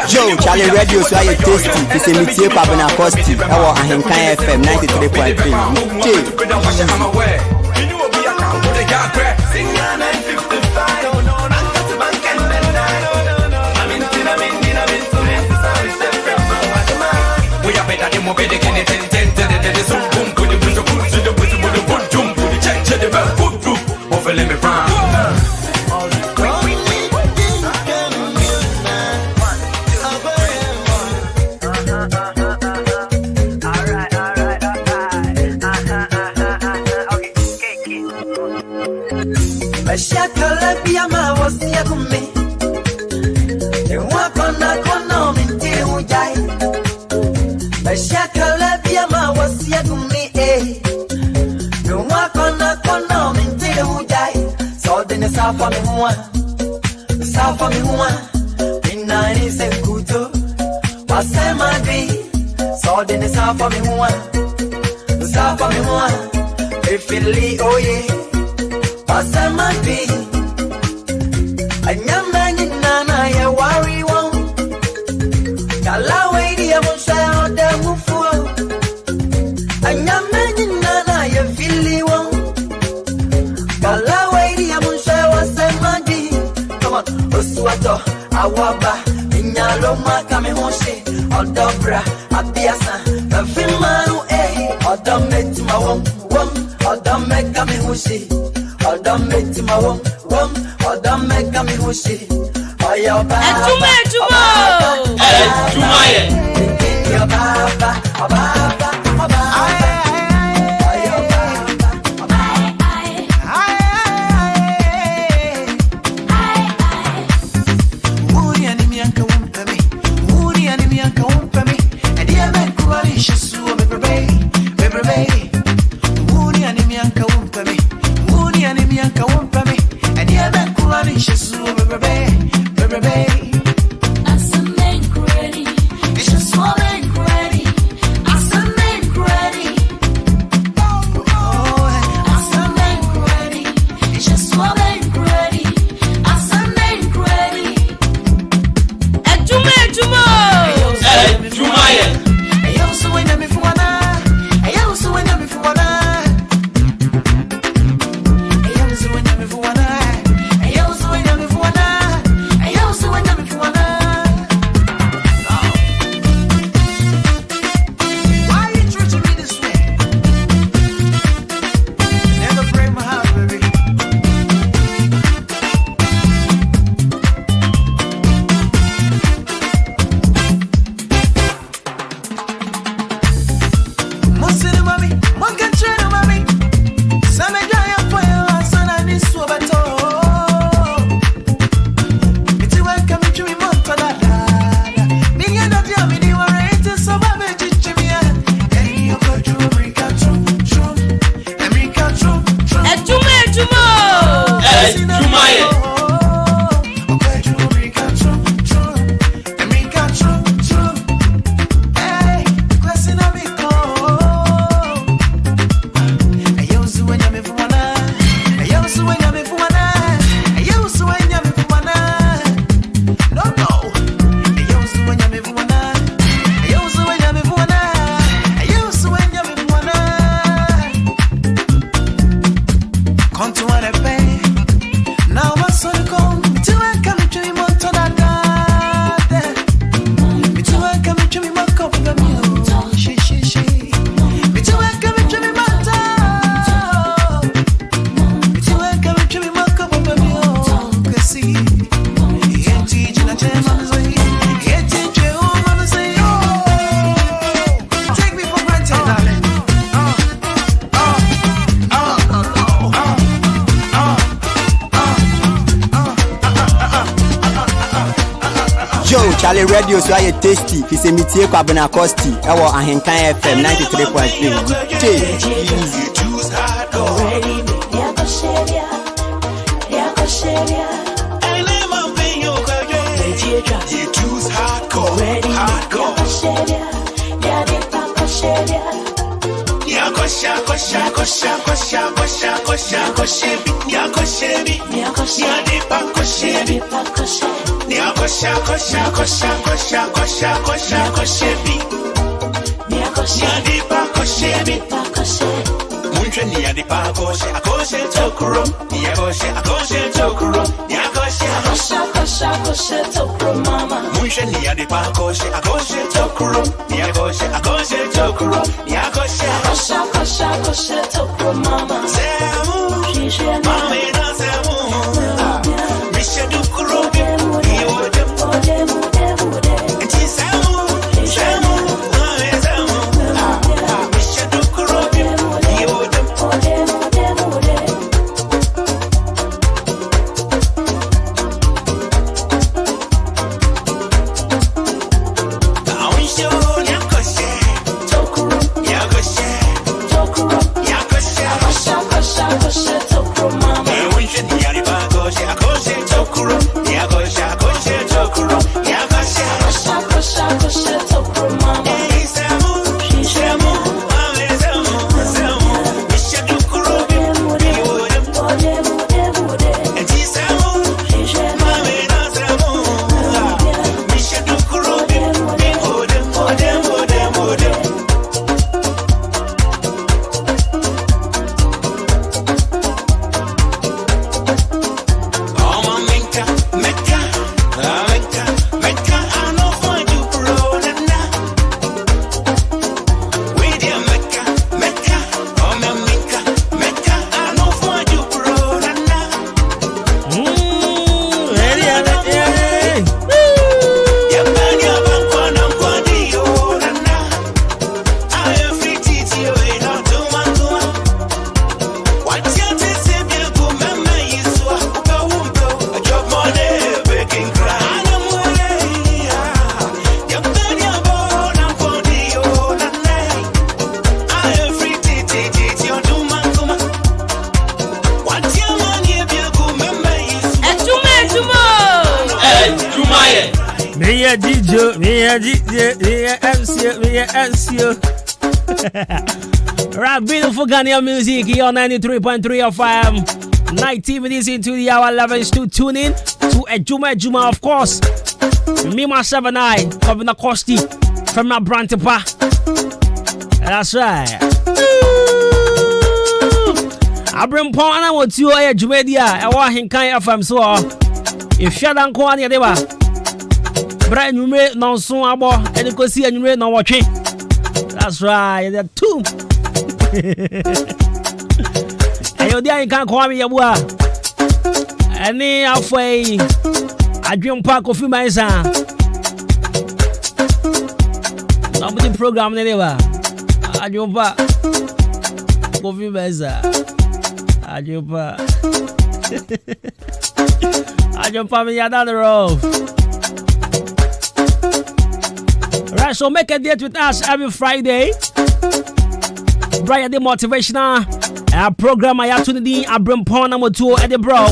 Joe, Charlie Radio, so I tasty. It's a meteor Kwabena Costy. Our Ahenkan FM 93.3. So when Joe, Charlie Radio, so I tasty. It's a meteor Kwabena Costy. I was Ahenkan FM 93.3. Choose hardcore. You choose hardcore. Right, beautiful Ghanaian music here on 93.3 FM. 19 minutes into the hour 11 to tune in to Adwuma, of course. Me, myself, and I, Kwabena Costy from my Brantipa. That's right. I bring Pon and I want to Adwuma dia. I want him kind of FM so. If you don't go on here, they were. Brian, you may not soon about and you can see and you may not watch it. That's right, there are two. Ayo dia you can't call me ya boy. Any halfway. I drink pack of my son. Nobody program anyway. I drink pack coffee my son. I drink pack. I drink pack me down the road. Right, so make a date with us every Friday. Brian the motivational program I have to the Abram Pon number 2 at the bro.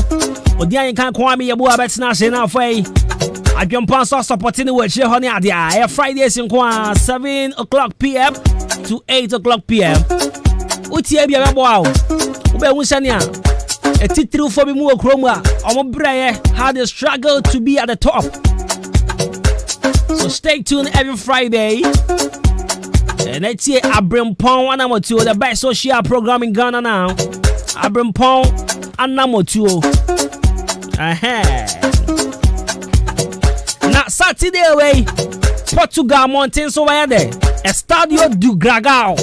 But then you can't call me a boy bet now say now way. I jump on so supporting the watch honey at the Fridays in 7 o'clock PM to 8 o'clock PM. Utie be a bow. Ube Unsania. A titru for me more chroma. I'm Brian had the struggle to be at the top. So stay tuned every Friday. And let's see Abram Pon and number 2, the best social program in Ghana now. Abram Pon and number 2. Now Saturday away, Portugal Mountains over there. Estadio do Dragão.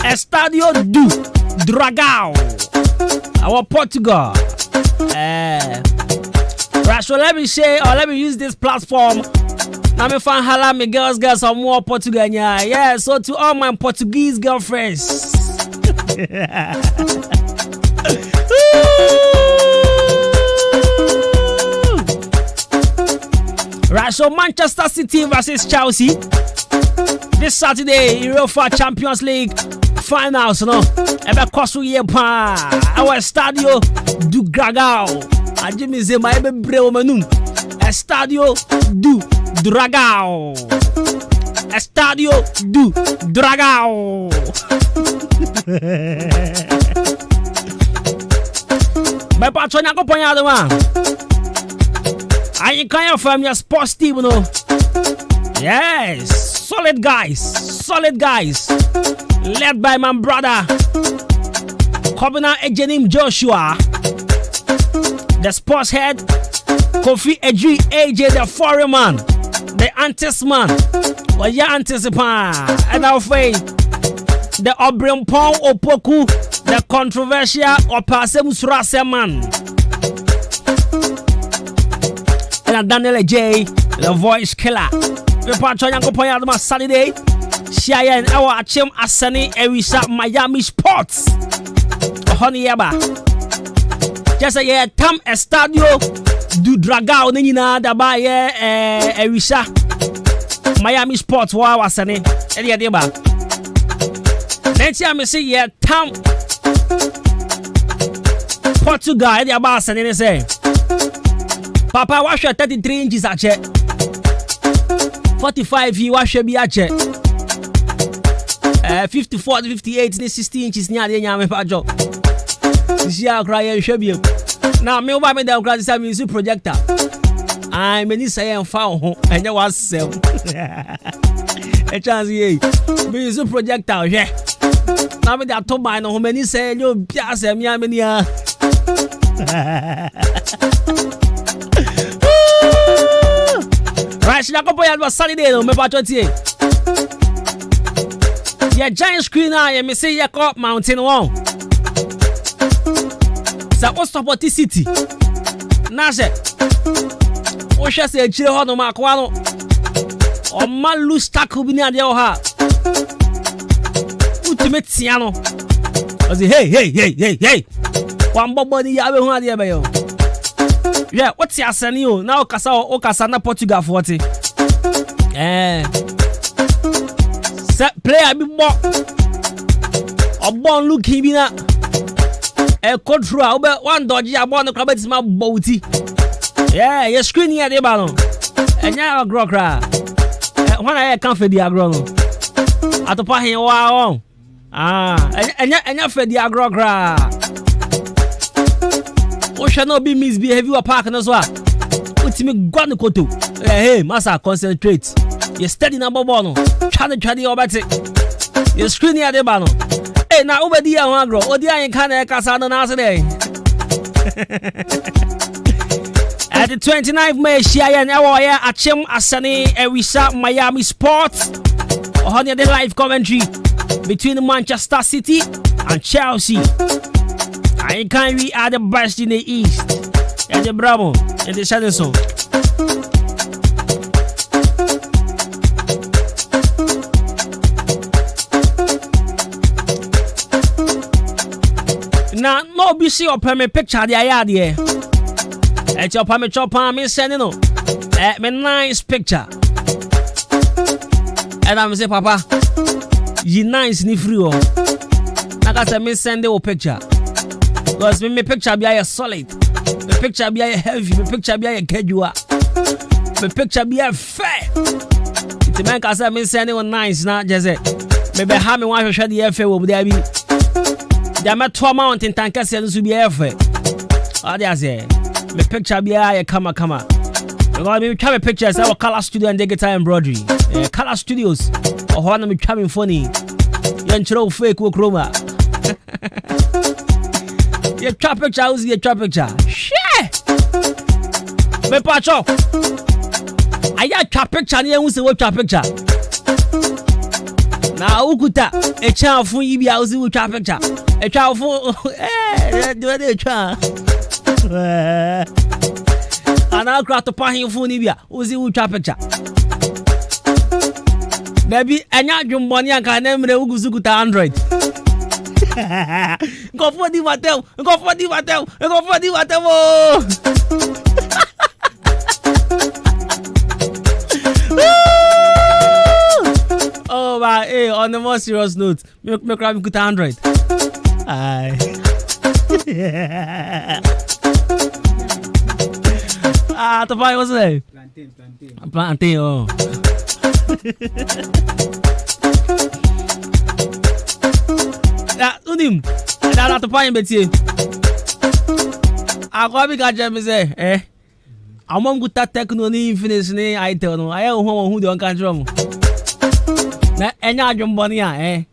Estadio do Dragão. Our Portugal. Right, so let me say, or let me use this platform. Now me find hala me girls some more Portugal. Yeah, so to all my Portuguese girlfriends. So Manchester City versus Chelsea this Saturday, UEFA Champions League finals, no? Ebe kosu ye pa. Our Estadio do Dragao. Ajimi ze ma ebe bre o menum. Estadio do Dragao. Estadio do Dragao. Me patro nyako ponyado ma. Ayi kan ya fam ya sports team no. Yes, solid guys. Led by my brother Kwabena Ejenim Joshua, the sports head Kofi Edri AJ, the foreign man, the antis man, or ya anticipa, and I'll say the Obrimpon Opoku, the controversial Opasem Surase man, and Daniel J, the voice killer. We patron yanko poyadma Saturday. Shia and our Achim Asani Erisa Miami Sports. Honey Yaba. Just a year Tam Estadio do Dragao Nina Dabaye Erisa Miami Sports Wow Asani. Elia Deba. Next year, I see yeah Tam Portugal. Elia Basani say Papa, wash your 33 inches at check. 45 you wash your be at check. 54 to 58 ni 60 inches ni ade nyame pa job. This year cry hwebiem. Now me over me dem cry say music projector. I many say en fa ho enye wasem. E chance ye. Music projector hwe. Now me dey to buy no many say enye obi asem ya me ni a. Right, she go boy on Saturday no me pa 28. Yeah, giant screen now, me say you call Mountain One. So what's up with the city? Naje. O she say chire ho no makwano. O man lose tackle bi ni ade o ha. Ultimate tiano. O say hey. Wan bobo ni ya be hu ade be yo. Yeah, what's your asani o? Na o kasa na Portugal 40. Player be more a born looking be na a control one dodgy a born the crab is my booty. Yeah, you're screening at the ballon. And now a grokra. When I can't feed the agrono at the party, wow. And you're fed the agrokra. What shall not be misbehave you a park as well? What's me gone to? Hey, massa, concentrate. You steady number one. Try over it. You screen at the banner. Hey, now over the agro. Oh, the I can't casano today. At the 29th May, Shia and Awaya Achim Asani Erisa Miami Sports. On the live commentary between Manchester City and Chelsea. I can't we are the best in the East. And the Bravo and the Shadow. Now, no be see up me picture the yard here. It's up me chop me sending no. Me nice picture. And I'm say, Papa, you nice ni free oh. Like I said, me send you a picture. Because me picture be a solid. Me picture be a heavy. Me picture be a casual. Me picture be a fair. It's a man can say me send you a nice now. Just say, maybe have me want to share the FA over there be. There are 2 mountain tankers and to be airfare. Oh, they say, me picture be a come. Because me come pictures our color studio and digital embroidery. Color studios. Or one me coming funny. You throw fake work chroma. You trap picture, how's your trap picture? Shit! Me pacho. I got trap picture and you say what trap picture. Now ukuta a child for you be house with trap picture. A child for do it try. And I'll craft the party for Nibia, who's the trap picture. Maybe anya jumboni and can name the Uguzukuta Android. Go for the water, go for the water, go for the water. But hey, on the more serious note, me grab good Android. Aye. The point was there. Plantain. Oh. Unim. That's the point, Betty. I go big jam say, I'm good at technology finish ni I tell no. I am who don't control. Na enya adwombo ne a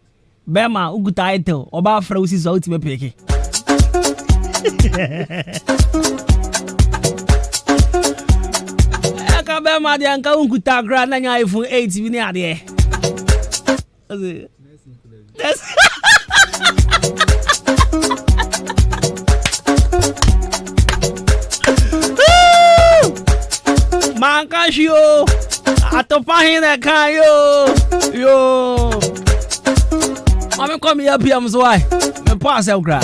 bema ugu title oba frausi so ultimate pick. Aka bema de anka unkuta gra na nya iPhone 8 bi ne ade. Man can show atopa hina kan yo I'm coming up here so why me pass out gra.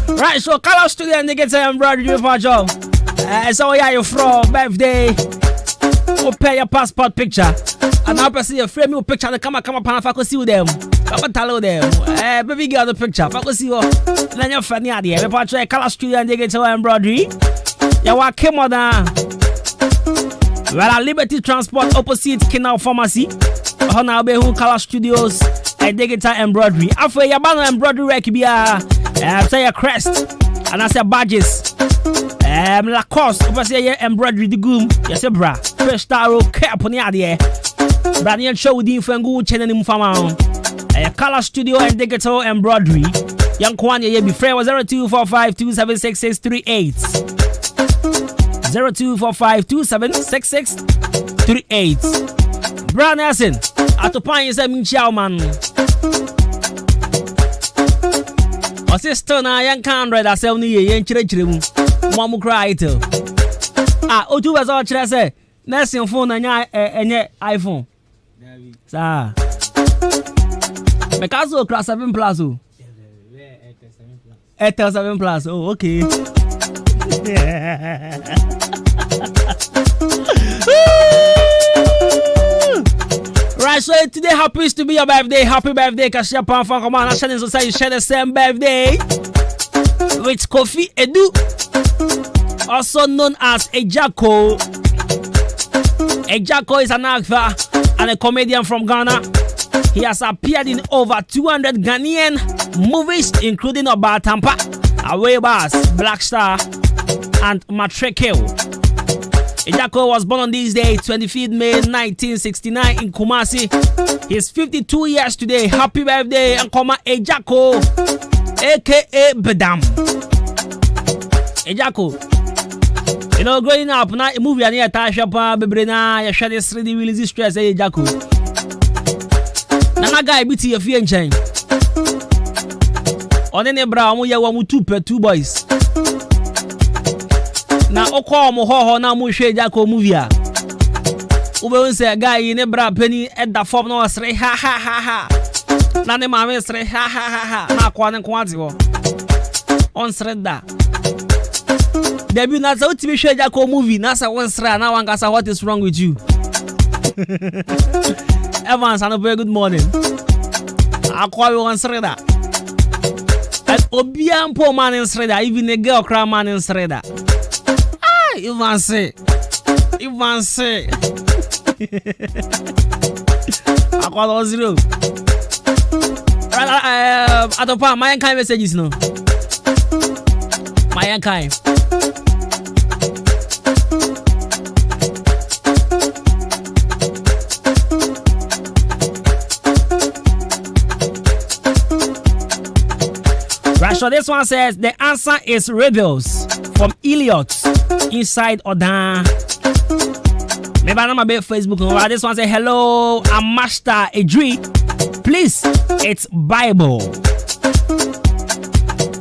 Right, so color studio and they get some embroidery for job. So yeah, you from birthday or pay your passport picture and now see a frame your picture the come pan fa see them papa tell them baby girl the picture fa see you then your funny idea me pass color studio and they get some embroidery ya wa kemo da. Well, Liberty Transport opposite Kinal Pharmacy. Now be who color studios and digital embroidery. After your banner embroidery work be say a crest and I say badges. Lacoste over say embroidery the goom. Yes, bra. Fresh star cap on the idea. Brand show with info and good channel in Fama. Color studio and digital embroidery. Young Kwan ye be free was 0245276638. 0245276638. Brown Nelson, atopan is a minchiao man. O sister na yan kan read asel ni ye yen chire mu. Mo mu cry it. Otu was all chire say, Nelson phone na nya enye iPhone. Sa. Me kaso class 7 plus o. Etel 7 plus. Oh, okay. Right, so today happens to be your birthday. Happy birthday, Kashia Pan from Command National Society share the same birthday with Kofi Edu, also known as Ejako. Ejako is an actor and a comedian from Ghana. He has appeared in over 200 Ghanaian movies, including Oba Tampa, Away Bars, Black Star, and Matrikil. Ejako was born on this day, 25th May 1969 in Kumasi. He's 52 years today. Happy birthday, Nkoma Ejako, aka Bedam. Ejako, you know, growing up, na movie ani atasha pa bebrena ya shade 3D release stress Ejako. Na guy biti ye fie nchen. Onene bra omo ye wa mu two boys. Na okọ mo ho na mo hwe Ejako movie a ube won guy ne bra pani at the form no sre ha na ne ma me sre ha na kwa ne kwa ho on sre da debut na so timi hwe Ejako movie na sa won sre na wan kasa what is wrong with you. Evans, and a very good morning. Akwa won sre da and obian poor man in sre da, even a girl cry man in sre da. Even say I call all zero. Atopa, my kind messages no. My kind. Right, so this one says the answer is rebels from Elliot. Inside or down. Maybe I'm be Facebook. This one say hello, I'm Master Edri. Please, it's Bible.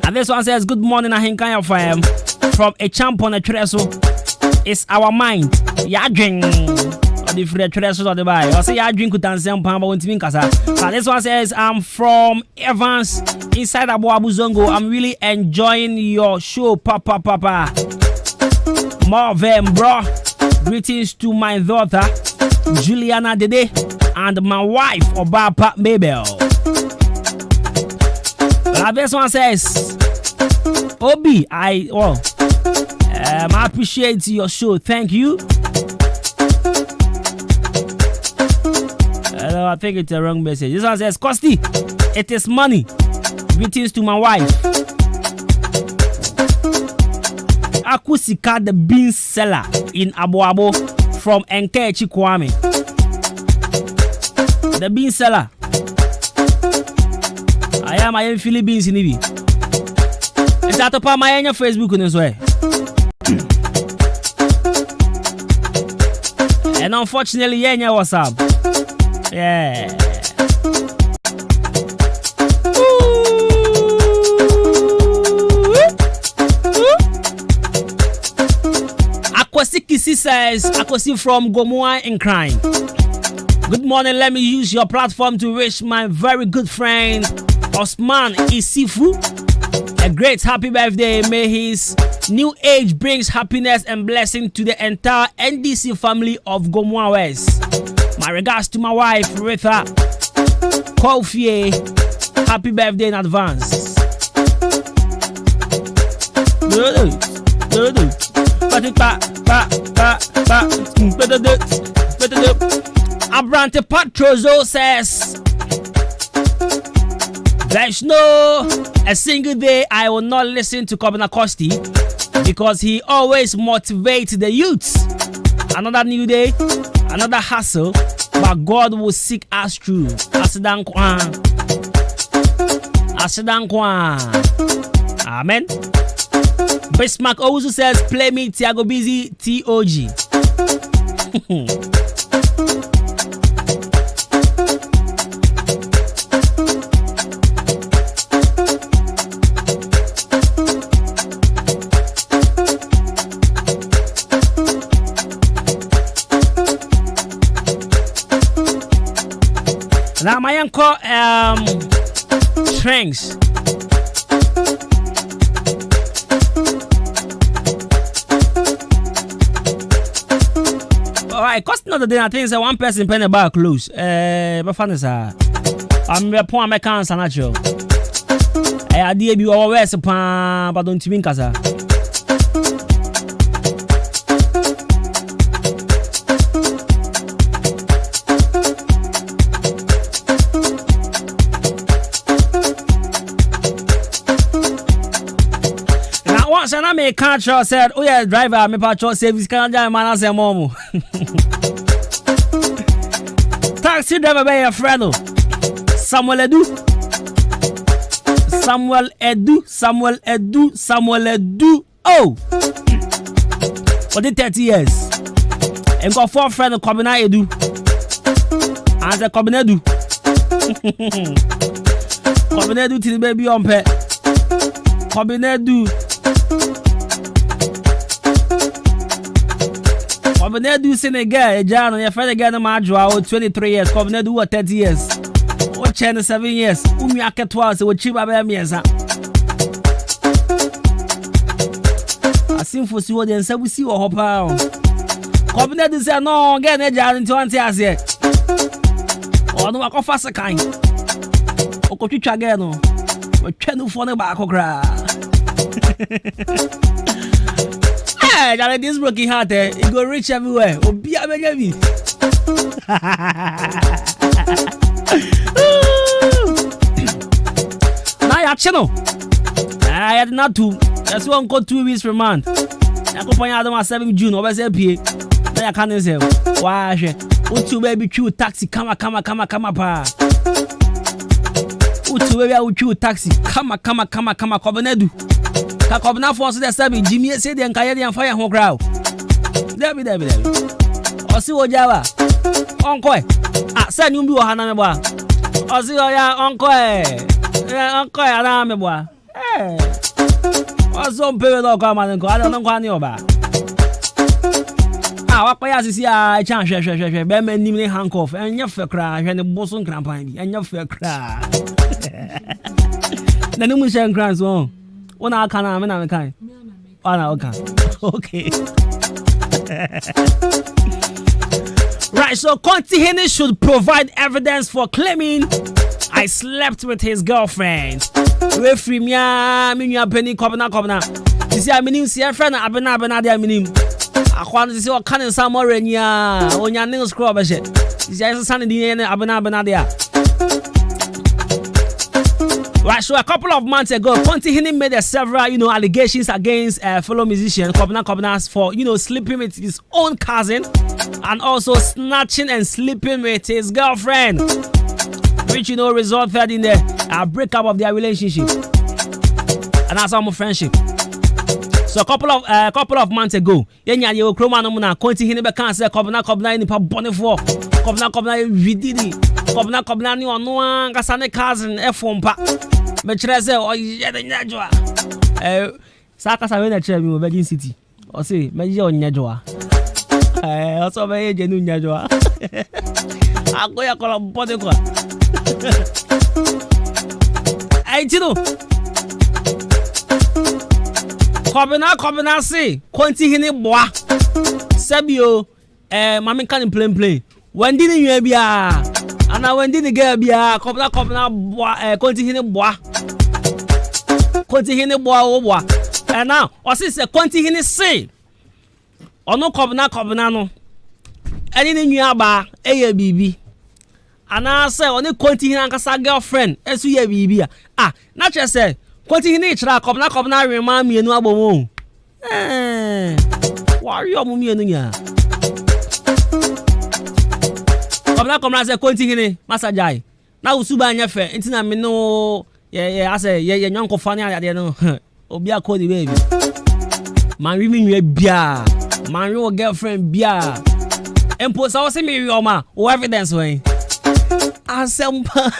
And this one says good morning. I think I am from a champ on a treso. It's our mind. Yadring. Or the free tresos of the Bible. I say Yadring could dance some pamba won't mean kasa. And this one says I'm from Evans inside Abu Zongo. I'm really enjoying your show, Papa. More of them, bro. Greetings to my daughter, Juliana Dede, and and my wife, Obapa Mabel. This one says, Obi, I appreciate your show. Thank you. I think it's a wrong message. This one says, Costy, it is money. Greetings to my wife. Akusika, the bean seller in Abuabo from Enkechi Kwame. The bean seller. I am Philippines in Ibi. It's at the my Facebook on this way. And unfortunately, Yenya was up. Yeah. Akwasi says, Akwasi from Gomoa in Crime. Good morning. Let me use your platform to wish my very good friend Osman Isifu a great happy birthday. May his new age brings happiness and blessing to the entire NDC family of Gomoa West. My regards to my wife Ritha Kofi. Happy birthday in advance. Abrante Patrozo says, there's no a single day I will not listen to Kwabena Costy because he always motivates the youths. Another new day, another hustle, but God will seek us through. Asidankwa. Amen. Bismarck also says, play me Tiago Busy TOG. Now my uncle strengths. Alright, cost not the day. I think one person penny bar close. But fun is I'm a poor Americans and natural. I did you always upon, but don't you mean casa? Once I make control said, oh yeah, driver, me patrol service can man as a momo. Taxi driver by a friend. Samuel Edu. Oh, for the 30 years. And got 4 friends of Kwabena Edu. And the Kwabena Edu. Kwabena Edu till the baby on pet. Kwabena Edu. Kwabena Edu Senegal, John, your friend again, Majwa, 23 years. Kwabena Edu 30 years. What 7 years? Umi aketwa se what chiba be mieza. Asim fosi wo den sabusi wo hopa. Kwabena Edu say no, get na John 20 years here. Onu akofa sekan. Okotwitwa ge no. Watwanu fo ne ba akokra. Hey, that this broken heart, it go reach everywhere. Obi abegabi. Now ya channel. I had not to. That's one go 2 weeks per month. I go point out on 7 June. Over say pay. Now ya can't say. Why? Utu baby chew taxi. Kama pa. Utu baby I will chew taxi. Kama. Kwabena Edu. Kwabena force the 7 Jimmy say the nkaye the fire ho crowd. Debi. Osi ojawa. Onko. Ah, say nyumbi wo hana me bwa. Osi oya onko onko ana me bwa. Oso mpewe do kwa manenko. Ada no kwa ni oba. Ah, wakwa ya sisi a chan hwe. Be ma nim ne handcuff. Enye fe kra, hwe ne boso nkrampan bi. Enye fe kra. Na no mu shen kran so. Una kana me na me kan. Ana oka. Okay. Right, so Kontihini should provide evidence for claiming I slept with his girlfriend. Referee me penny Kwabena. You see, I mean, see a friend Abena de minim. I want to see what kind of some more on your nails scrub. You see, I said, Abena there. Right, so a couple of months ago, Kontihini made several, allegations against fellow musician Kwabena for, sleeping with his own cousin and also snatching and sleeping with his girlfriend, which resulted in a breakup of their relationship and that's our friendship. So a couple of months ago, yenya ye okroma no na Kontihini be kan say Kwabena ni pa bone for Kwabena vididi Kwabena ni ono an kasa ne cousin efompa me kire say o ye de nyadwa sa kasa we na kire mi Virgin City o say me ye onyadwa o so be ye jenu nyadwa agoya kola bone ko ai tino Kwabena say Kontihini boa sabio mama kan play when did you bia ana when did girl bia Kwabena boa Kontihini boa o boa and now o say Kontihini say ono Kwabena no eni ni nua ba eye bibi ana say oni Kontihini ankasa girlfriend esu ye bibi na che say Kontihini chira Kwabena rema mienu abomo wari omu mienu nya Kwabena say Kontihini masajai na usuba anya fe ntina me no ye nyanko fani ade no obi akodi baby man wi mi nwe bia man wi girlfriend bia empo sa wo se me wi o ma o evidence wen asempa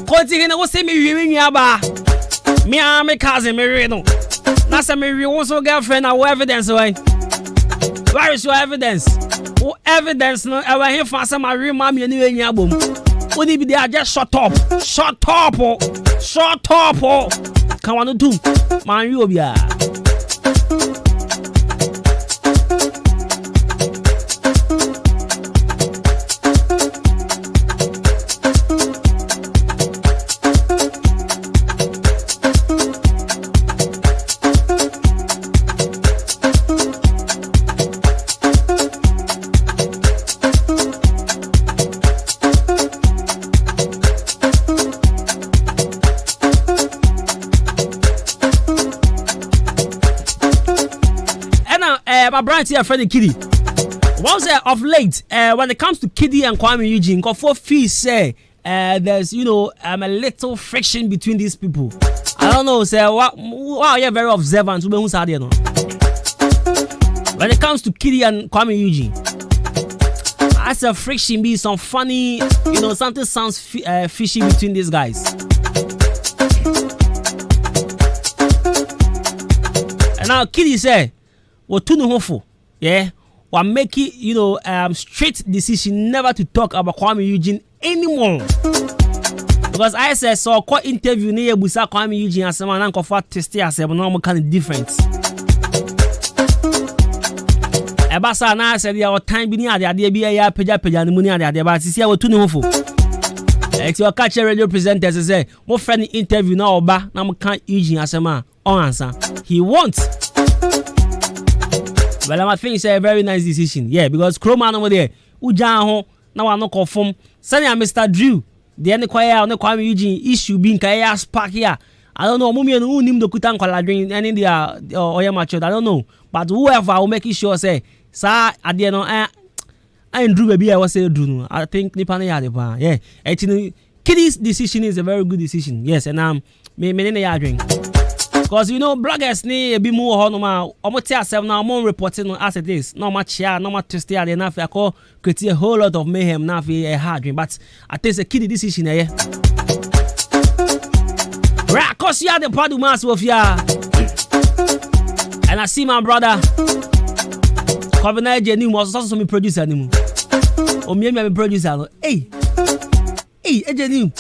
Kontihini wo se me wi nwa ba me a me cousin me wi no na se me wi wo so girlfriend na wo evidence wen where is your evidence? What evidence no ever here for some real mommy anyway in your boom. Would it be there? Just shut up. Come on, do man, you be my brand here, Freddie Kiddy. Once of late, when it comes to Kiddy and Kwame Eugene, got 4 fees say there's a little friction between these people. I don't know, say wow, you're very observant. When it comes to Kiddy and Kwame Eugene, as a friction be some funny, something sounds fishy between these guys. And now Kiddy say, what to know for? Yeah, we're making straight decision never to talk about Kwame Eugene anymore. Because I said so quite interview near Busa Kwame Eugene as someone and for testing as a normal kind of difference. Ebasa na said your time being at the idea be a peja money at the but see what to know for. Ex your catcher radio presenters say more friendly interview now oba na mo kan Eugene as a man on answer. He wants. Well, I think it's a very nice decision. Yeah, because Chroma over there, Ujan ho, now I no confirm. Send Mr. Drew. The end choir on the Kwame Eugene issue being kaya spark here. I don't know, Mummy and Unim the Kutan Kwaladrin and India or Yamacho. I don't know. But whoever will make it sure say, sir, at the end I ain't Drew baby, I was say Drew. I think Nipana Yadipa. Yeah. Actually Kiddy's decision is a very good decision. Yes, and me drink. Because bloggers need a bit more honor. Almost yourself now, more reporting as it is. No much here, no much to stay at enough. I call create a whole lot of mayhem now for a hard dream. But I think it's a Kiddy decision, eh? Right, cause you are the Adwuma of ya. And I see my brother Kwabena Jenny was also my producer. Oh, me my producer. Hey, Jenny.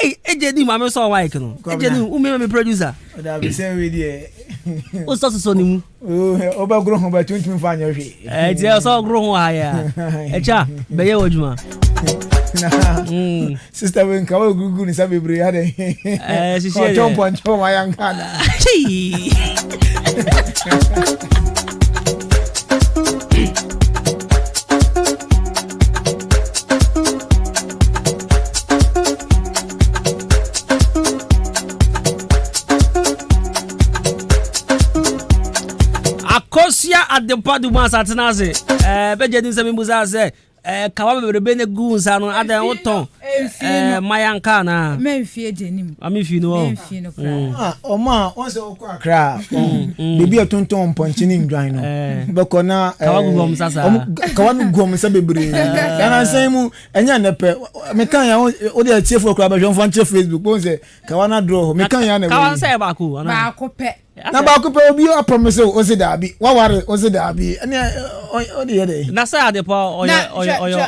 Hey, Jenny, I'm so white. Jenny, who me producer? That be same with you. O so ni mu. O ba gro ho ba tuntun fa anya hwe. Ti so gro ho aya. Echa be ye wodwuma. Sister we nka wa gugu ni sabebre ya de. Sisi. Chompo ma yanka na. Akosia at the Adwuma Satinase. Beje din se mbuza se kawa bebrebe ne gu nsa no adan woton. Mayanka na. Memfie jenim. Amifie no. Memfie no kra. Oma once okọ akra. Bibi otonton ponchini ndwan no. Beko na kawa gu gom sasa. Kawa gu gom sa bebre. Kana san mu enya nepe. Me kan ya o de chief okra ba hwon fan chief Facebook bon se kawa na draw. Me kan ya na. Kawa say ba ku. Ba ku pe. Na ba ku pe obi o promise o se da bi. Wa ware o se da bi. Ene o de ye. Na say adepa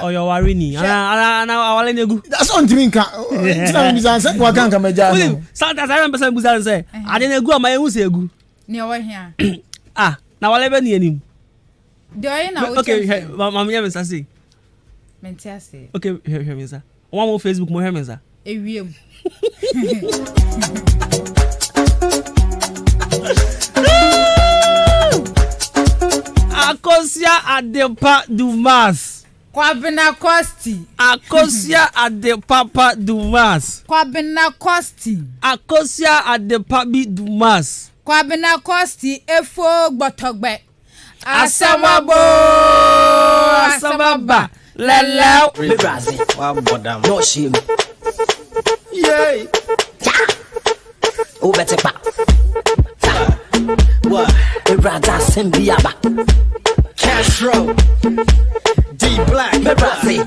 oyo ware ni. Ana awale negu. That's on Timinka. Tina mbisa se kwa kanka meja. Sometimes I remember mbisa se ade negu ama ehu se egu. Ni o hia. Na wale be ni anim. De oye na o. Okay, mama me say say. Menti ase. Okay, hear me say. One more Facebook mo hear me say. Ewiem. Akosia Adepa Dumas. Kwabena Costy. Akosia Adepa Dumas. Kwabena Costy. Akosia Adepa Dumas. Kwabena Costy efo gbotogbe. Asamabo. Asamaba. Lele. Brazil. Wa bodam. No shame. Yay. O better pa. What? Brother Simbiaba. Castro. D Black. Brazil.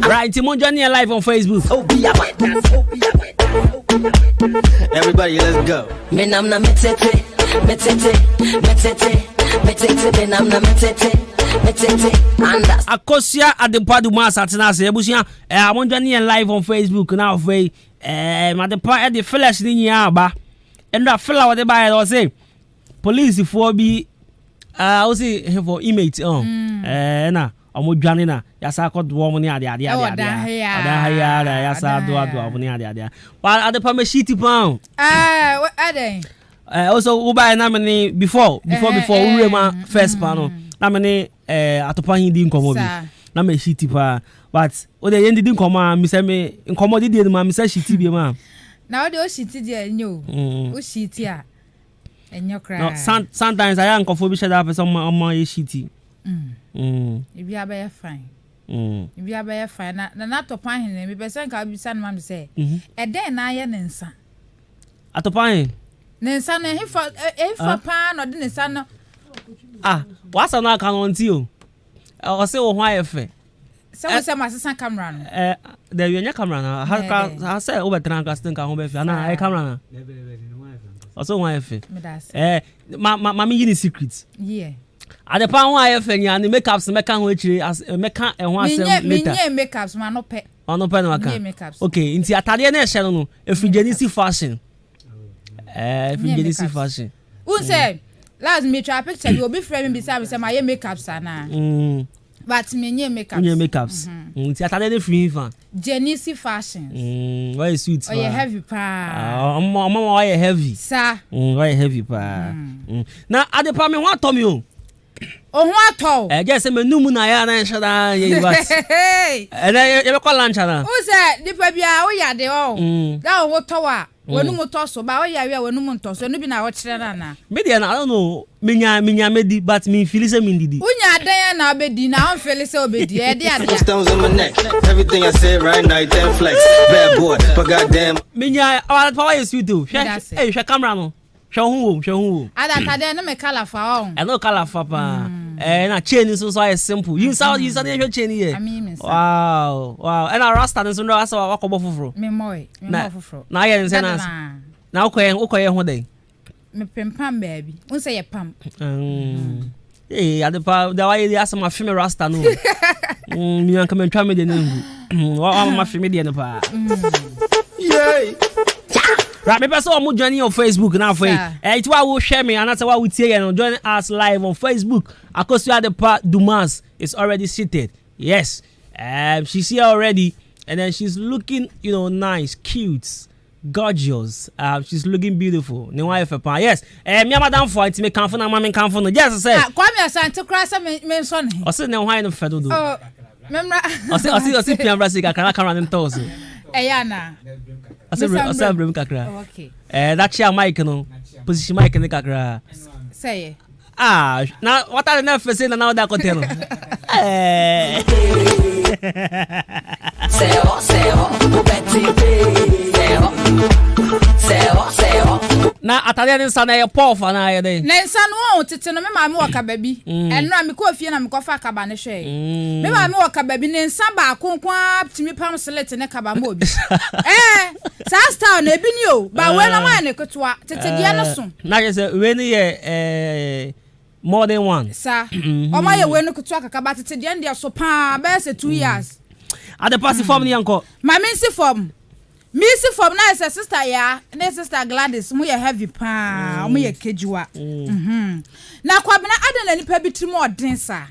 Right, Timon Johnny live on Facebook. Everybody, let's go. Menamna metete, metete, metete, metete, menamna metete, metete. Andas. Akosia Adepa Dumas Satinase. Ebusia. Timon Johnny live on Facebook now. Madepa the flash ni aba. And that fella what they buy or say police for be I say for image na omo dwane na yasa akọdo ni ade yasa do ni ade but Adepa me shiti pound what ade also we buy na me before we ma first pan no na me atopa hindi nkomo bi na me shiti pa but o de yendi nkomo mi se me nkomo di ma mi se shiti bi ma na o shiti di enyo o shiti a enyo kra no sometimes I am confo bi sheda person ma shiti ibi abaya fine ibi abaya fine na topa hin me person ka bi san ma me say e den na ye nensa atopa hin nensa na hefa pa no de nensa no wasa na kan on ti o say wo ho ayefe se masesa camera no there you nya camera na ha say over tranka sten ka ho be fi na camera na also one ayefe ma me yini secret Adepa ho ayefe nya ni makeups meka ho akire meka ho asem later me makeups ma no pe no aka okay nti atade na ehye no efrigenisi fashion efrigenisi fashion say last me try picture bi obi frame bi say my makeups na but me nye makeups nti atade na free fan Genesi fashion why sweet oh yeah heavy pa mama why heavy sir why heavy pa na Adepa me ho atomi o ho ato just say me numu na ya na shada ye what ye be call lunch na say dipa bia wo yade o da wo to wa wonu mo to so ba wo ya wi wonu mo to so no bi na wo kire na me dey na I don't know minya medi but me feel say me ndidi unya dan na obedi na on feel say obedi e dey ada stones on my neck everything I say right now then flex bad boy but goddamn minya our power is sweet o hwe camera no hwe hu ada tade no me color fa on no color fa pa na chain so is simple you saw the chain here wow and a rasta no so no asa wakobo foforo me moy foforo na ye nse na ukoye ho dey me pempam baby unse ye pam Adepa da why dey asa ma fi me rasta no mi an come twa me dey no wa ma fi me dey no pa yay Right, me person omo join on Facebook now for it why will share me and that's why we tie and join us live on Facebook. Akosi Adepa Dumas is already seated. Yes. She's here already and then she's looking, nice, cute. Gorgeous. She's looking beautiful. Yes. Me madam for it me kan for na ma me kan for no. Yes, I said. Kwame Asante krasa me son. O se na why no fedo do. Oh, memra. O se pian brasi ka kan kan to so. Eyana. O se brem kakra. Okay. That chair mic no. Position mic ne kakra. Say. Now what are the nerves saying now that hotel? Na atade ne nsa na ye Paul fa na ye dey. Na nsa no tete no me ma me waka baby. Enra me ko fie na me ko fa kaba ne hwe. Me ma me waka baby ne nsa ba konkwa timi pam select ne kaba ma obi. Sa star na ebi ni o. Ba we na ma ne kotwa tete dia no so. Na ye say we ni ye more than one. Sir. O ma ye we no kotwa kaba tete dia ndia so pa be say 2 years. At the pass form ni anko. Ma me si form. Missy from na sister ya, na sister Gladys mu ye heavy pa, mu ye kejuwa. Na Kwabena adana nipa bitrim odin sa.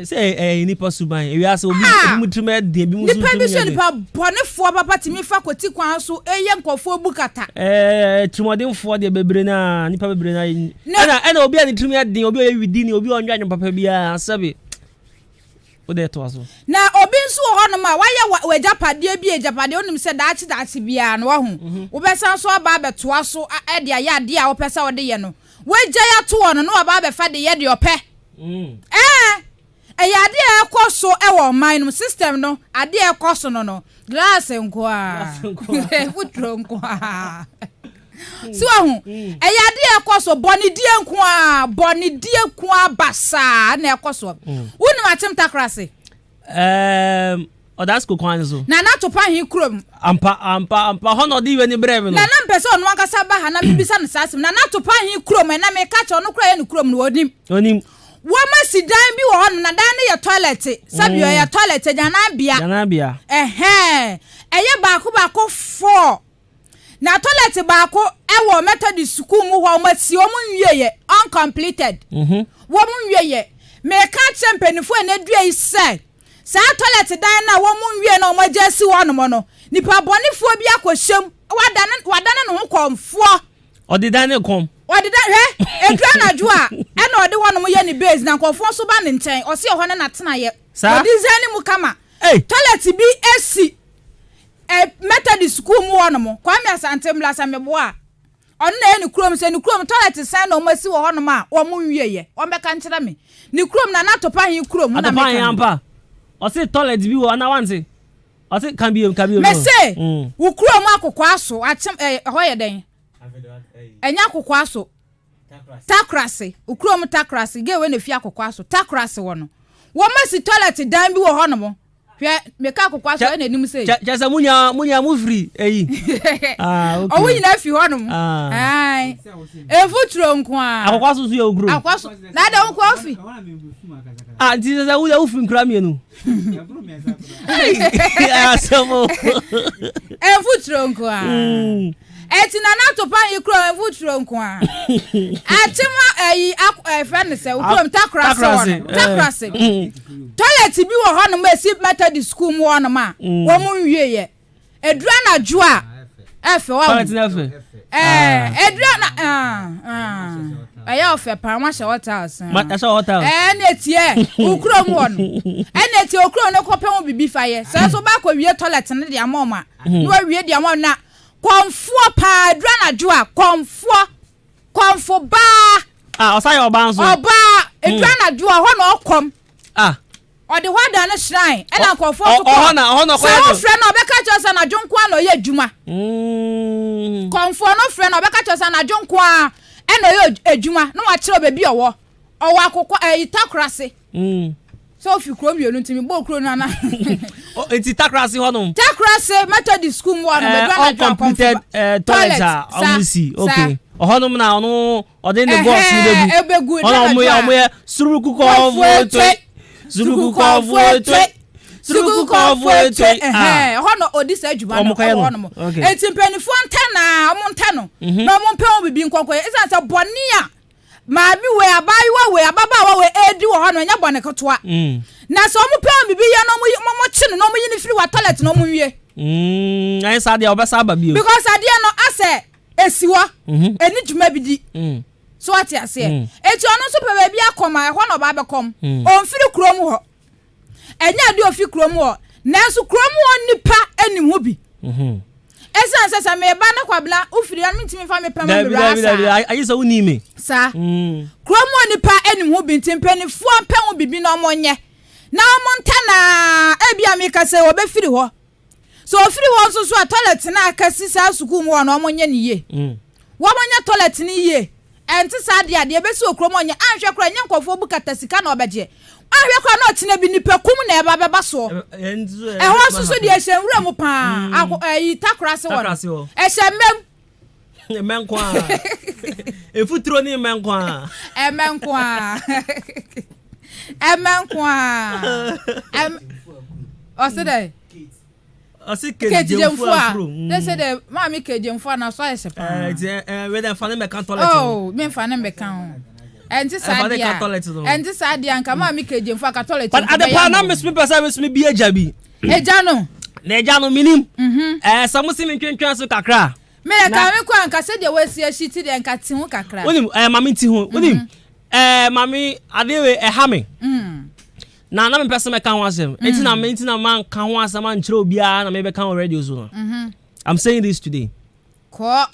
Say nipa suban, we ase obi mutrim de bi mu nipa bi so nipa bonefo papa timi fa kwoti kwan so eye nkofo bukata. Trimodinfo de bebre na nipa bebre na. Na obi ani trim de obi ye within obi onwa nyon papa bia asabe. Na obi nso ho no ma waya wajapade bi ejapade onim se daachi bia no ho wo besan so aba betoa so e de aya de a wo pesa wo de ye no waja ya to ono no aba be fa de ye de ope ya de e koso e wo man no system no ade e koso no glass nko a futro nko a si wa hu ya de e koso boni die nko a basa na e koso wonu matem takrase that's ko kwan so na to pa hin krom ampa hono di we ni breve no na mpese onu akasa ba ha na bibisa no sasim na to pa hin krom na me ka cho no kra ye no krom no onim wo ma si dan bi wo hono na dan ne ye toilet sabio ye toilet janabia eye ba ko 4 na toilet ba ko e wo Methodist school mu ho ma si o mu nwieye uncompleted wo mu nwieye me ka champion fu na dua ise sa toilet dan na wo mu nwie na o ma jasi wo no no nipa bonefo bi akohyem wadane no ho komfo odi dan ne kom odi dan edua na jo a e na odi wo no mo ye ni base na komfo so ba ne nchen o se ho na tena ye odi zani mu kama toilet bi esi Methodist school mu wo no mo Kwame Asante mlasa meboa on na ni krom se ni krom toilet san na o masi wo ho no ma wo mu nwie ye o meka nkyere me ni krom na topa hin krom na meka o se toilet bi wo na wanze o se kan bi me se wo krom akokwa aso achem ho ye den enya akokwa aso takrase wo krom takrase ge we na fi akokwa aso takrase wo no wo masi toilet dan bi wo ho no mo hwe me ka akokwa aso na enim se jasa munya mu free eyi o wo nyina fi ho no ai evutro nko a akokwa aso so ye ogro akokwa aso na da nko afi jasa wo ya ufin kra mienu asemo evutro nko a etina na to pan yi kro evutro nko a atima eyi friend se ukrom takrase toilet bi wo ho no ma esi Methodist school mu wo no ma wo mu nwie ye edura na jo a efe wo toilet na efe edura na aya ofe pa ma sha hotels ma sha hotels na tie ukrom wo no na tie ukrom no ko pe wo bibi fa ye so ba ko wie toilet ne de amoma no wie de amoma na komfo pa edura na jo a komfo ba osai obanzo oba edura na jo a ho na okom odi hwada na shrine e na nkofo so ko na so friend na obeka chosa na jonko a na ye djuma komfo no friend na obeka chosa na jonko a e na ye adjuma na wa kire obebi owo akokọ itakrase so fi krom yenu ntimi bo kro na na enti takrase ho no takrase Methodist school mo no be na completed toilet omusi okay ohonum na onu odi the boss ni ebegu onu mo ya suruku ko vote Sugu Comfort hono odisa adwuma no hono mo enti mpanifo ntana omo ntano na omo mpɛ bibi nkɔnkɔ isa sɛ bɔnia ma bi we abayiwa we ababa we edi wo hono nya bɔne kotoa na sɛ omo pɛ bibi ya no mo kyi no mo yi ni firi wa toilet no mo wie ai sa dia obesa ba bio because adia no ase esiwo eni dwuma bi di so ati ase eti ono so pɛ bia akoma ho no ba bekom onfiri kurom ho enya de ofi kurom ho nanso kurom ho nipa anim ho bi esa sesa me ba na kwabla ufiri an mitimi fa me pema me rasa ayi so uni me sa kurom ho nipa anim ho bi ntimpani fo pɛ ho bibi na omonye na omontana ebia me kase obefiri ho so ofiri ho so a toilet na akasi sa suku mu na omonye ne ye wo omonye toilet ne ye enti sa de ade ebesi okrom onye anhwe kora nye nkofo bu kata sika na obeje ahwe kora na otina bi nipa kum na eba beba so ho so de ehye wura mu pa ayi takra se wo ehye menko a efuturo ni menko a menko a osede Kejemfu they say the mama Kejemfu na so ayese pa we dem fa ne me kan toilet oh me fa ne me kan enti sadia anka mama Kejemfu ka toilet but at the pa na me person me bi eja bi eja no minim samusi me twentwan so kakra me ka me kwa anka se de wasi ashiti de anka ti hu kakra onim mama ti hu onim mami adewe ha me na me person me kan ho asem enti na man kan ho asem an kire obia na me be kan radio so no I'm saying this today ko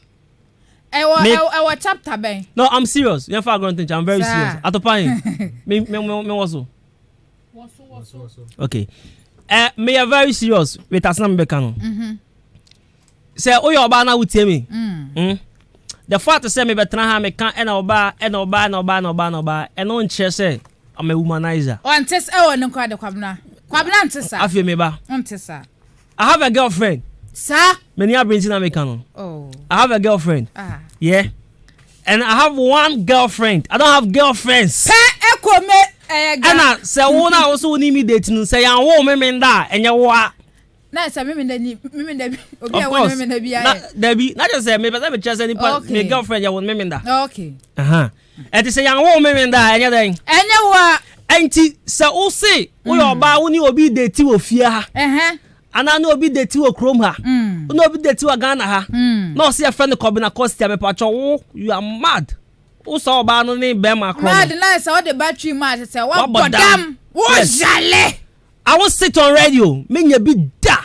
I chapter ben no I'm serious you for going to I'm very serious atopan me was okay me are very serious with asem me be kan no say o your ba na wutie me the fact say me be tran ha me kan e na oba e no nche say I'm a womanizer. Oh, and test oh no kwade kwabna ntesa. Afie me ba. Ntesa. I have a girlfriend. Sir? Many are bringing American. Oh. I have a girlfriend. Yeah. And I have one girlfriend. I don't have girlfriends. Pe eko me Anna, say one also need me dating say I want me da and you wa. Na say me da obi a want me da bia. Debbie, not just say me but I just any my girlfriend you want me da. Okay. And say I want me da and you then. Enya wa enti say o say wo your ba wo ni obi date wo fie ha. Ana no obi date wo krom ha. No obi date wo Ghana ha. No say friend Kwabena Costy me pacho wo you are mad. Wo so ba no ni be ma krom. Mad na say all the battery mad say what bodam. Wo jale. I will sit on radio. Me nya bi da.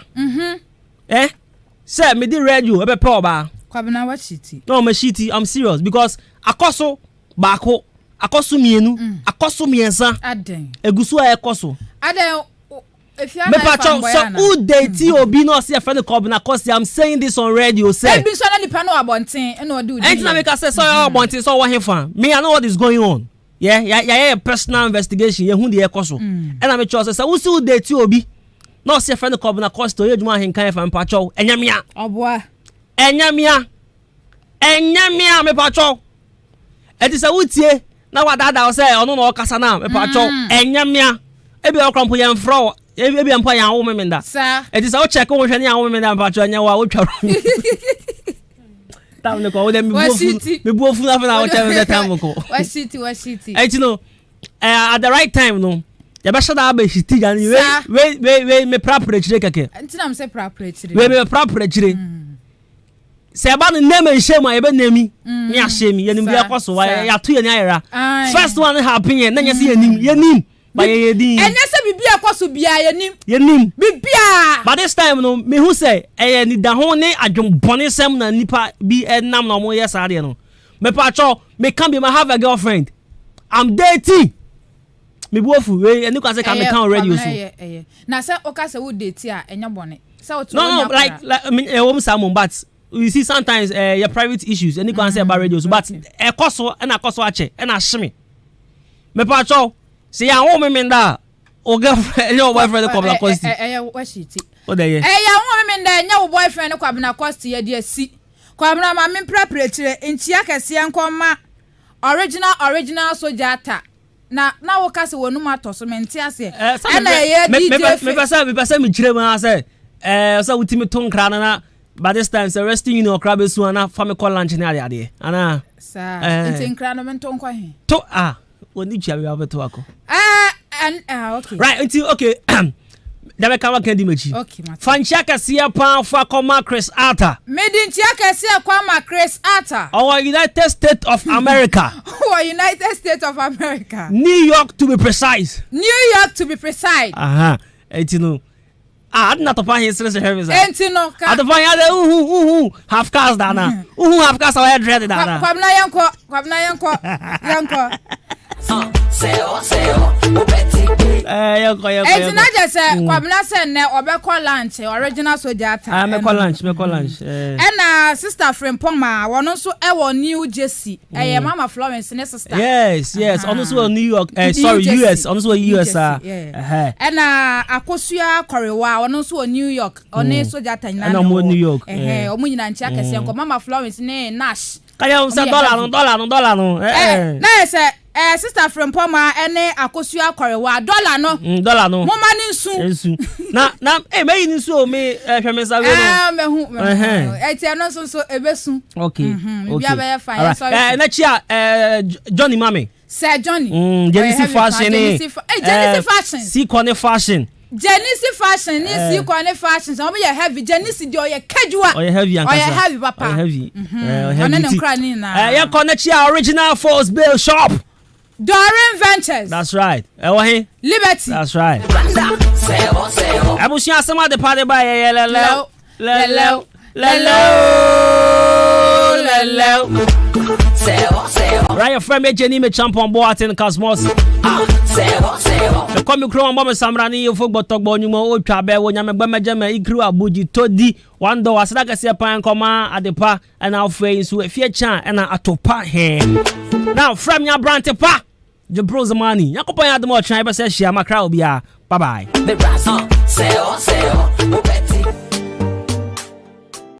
Say me di radio e be pe oba. Kwabena what shiti? No me shiti. I'm serious because akoso baako akoso mienu akoso miensa aden egusu a ekoso aden if you are me pacho so who date obi no see friend Kwabena Costy. I'm saying this on radio say ebi so na nipa no abonten e no do enti na make say so abonten so what hefa me I know what is going on yeah personal investigation ye hu de ekoso e na me cho say who see who date obi no see friend Kwabena Costy ye dwuma hen kan hefa me pacho enyamia oboa enyamia me pacho eti say wutie na wadada o say ono no kasa na me pacho enyamia ebi okrampo ye mfro ebi ampa ya wo memenda eti say o check wo hwe ne ya wo memenda me pacho enya wa wo twaro tam ne ko wo dem me buofu na fa na wo check tam ko washiti eti no at the right time no ya ba shada ba shiti jan we me prapre chire keke enti na me say prapre chire we me prapre chire se ba no name nhemu aye be nemi me ahyemi ye nim bi akoso wa ya to ye ni ayera first one happen ye na nya se ye nim ba ye din enya se bibia akoso bia ye nim bibia but this time no me hu say ni da ho ne adwonbone sem na nipa bi enam na mo ye sare no me pa cho me can be my have a girlfriend I'm dating me buofu we eni kwa say can me can already so na say o ka say wo date a enya bone say o to no like me wo samon but you see sometimes your private issues any can say about radio so but ekoso na akoso ache na hye me pa cho say ya wo me nda o girlfriend your boyfriend Kwabena Costy washiti o dey ya wo me nda nya wo boyfriend Kwabena Costy ye de asi Kwabena ma me prepare chire nchia kese nkoma original soja ata na wo kase wonu ma to so menti ase na ye DJ me pesa me chire ma say so wutimi to nkra na by this time so resting in your crab so na fa me call lunch na ade ana sa enti nkra no mento nkwa he to woni chia be abeto ako okay right until okay Dabe kama kendi mechi. Okay, Fanchaka siya pa fa koma Chris Arthur. Made Chaka siya kwa Chris Arthur. Our United States of America. Our United States of America. New York to be precise. New York to be precise. Aha. Etino. Adna to pa history se heavy. Etino ka. Adfa ya de half cast dana. Half cast our dread dana. Kwabena yanko. Yanko. It's not just Kwabena said ne obekọ lunch original soldier ata. Me call lunch. And sister Frimpoma wono so e wo New Jersey. Mama Florence ne sister. Yes. Ono so New York. Sorry, US. Ono so US. And akosua Korewa wono so New York. One soldier ata nyina. Na mo New York. Omo nyina ntia kese nko Mama Florence ne Nash. Kaya unsa dollar no. Na say sister from Poma ene akosua Korewa dollar no. Dollar no. Mama ni nsu. Na me ni nsu o me hwemesa we no. Mehu. Eti no so ebesu. Okay. Bia be fine. Sorry. Na chia Johnny Mame. Sir Johnny. Genesis fashion. Genesis fashion. See corner fashion. Genesis fashion ni see corner fashion. So me heavy Genesis di oye kejua. Oye heavy ankasa. Oye heavy papa. Oye heavy. Onene nkra ni na. Ya corner chia original Force Bill shop. Doreen Ventures. That's right. Liberty. That's right. Abusia sama the party by lelo. Right, your friend Jenny me champion Boatin Cosmos. Come you crow mama samrani you football talk about you mo twa be wo nyame gbamejeme ikru abuji todi one door asada kase pan koma adepa and now free so efie chan and atopa he. Now from your brand pa the bros money yakopa ya dem o try be say share makra obi a bye bye.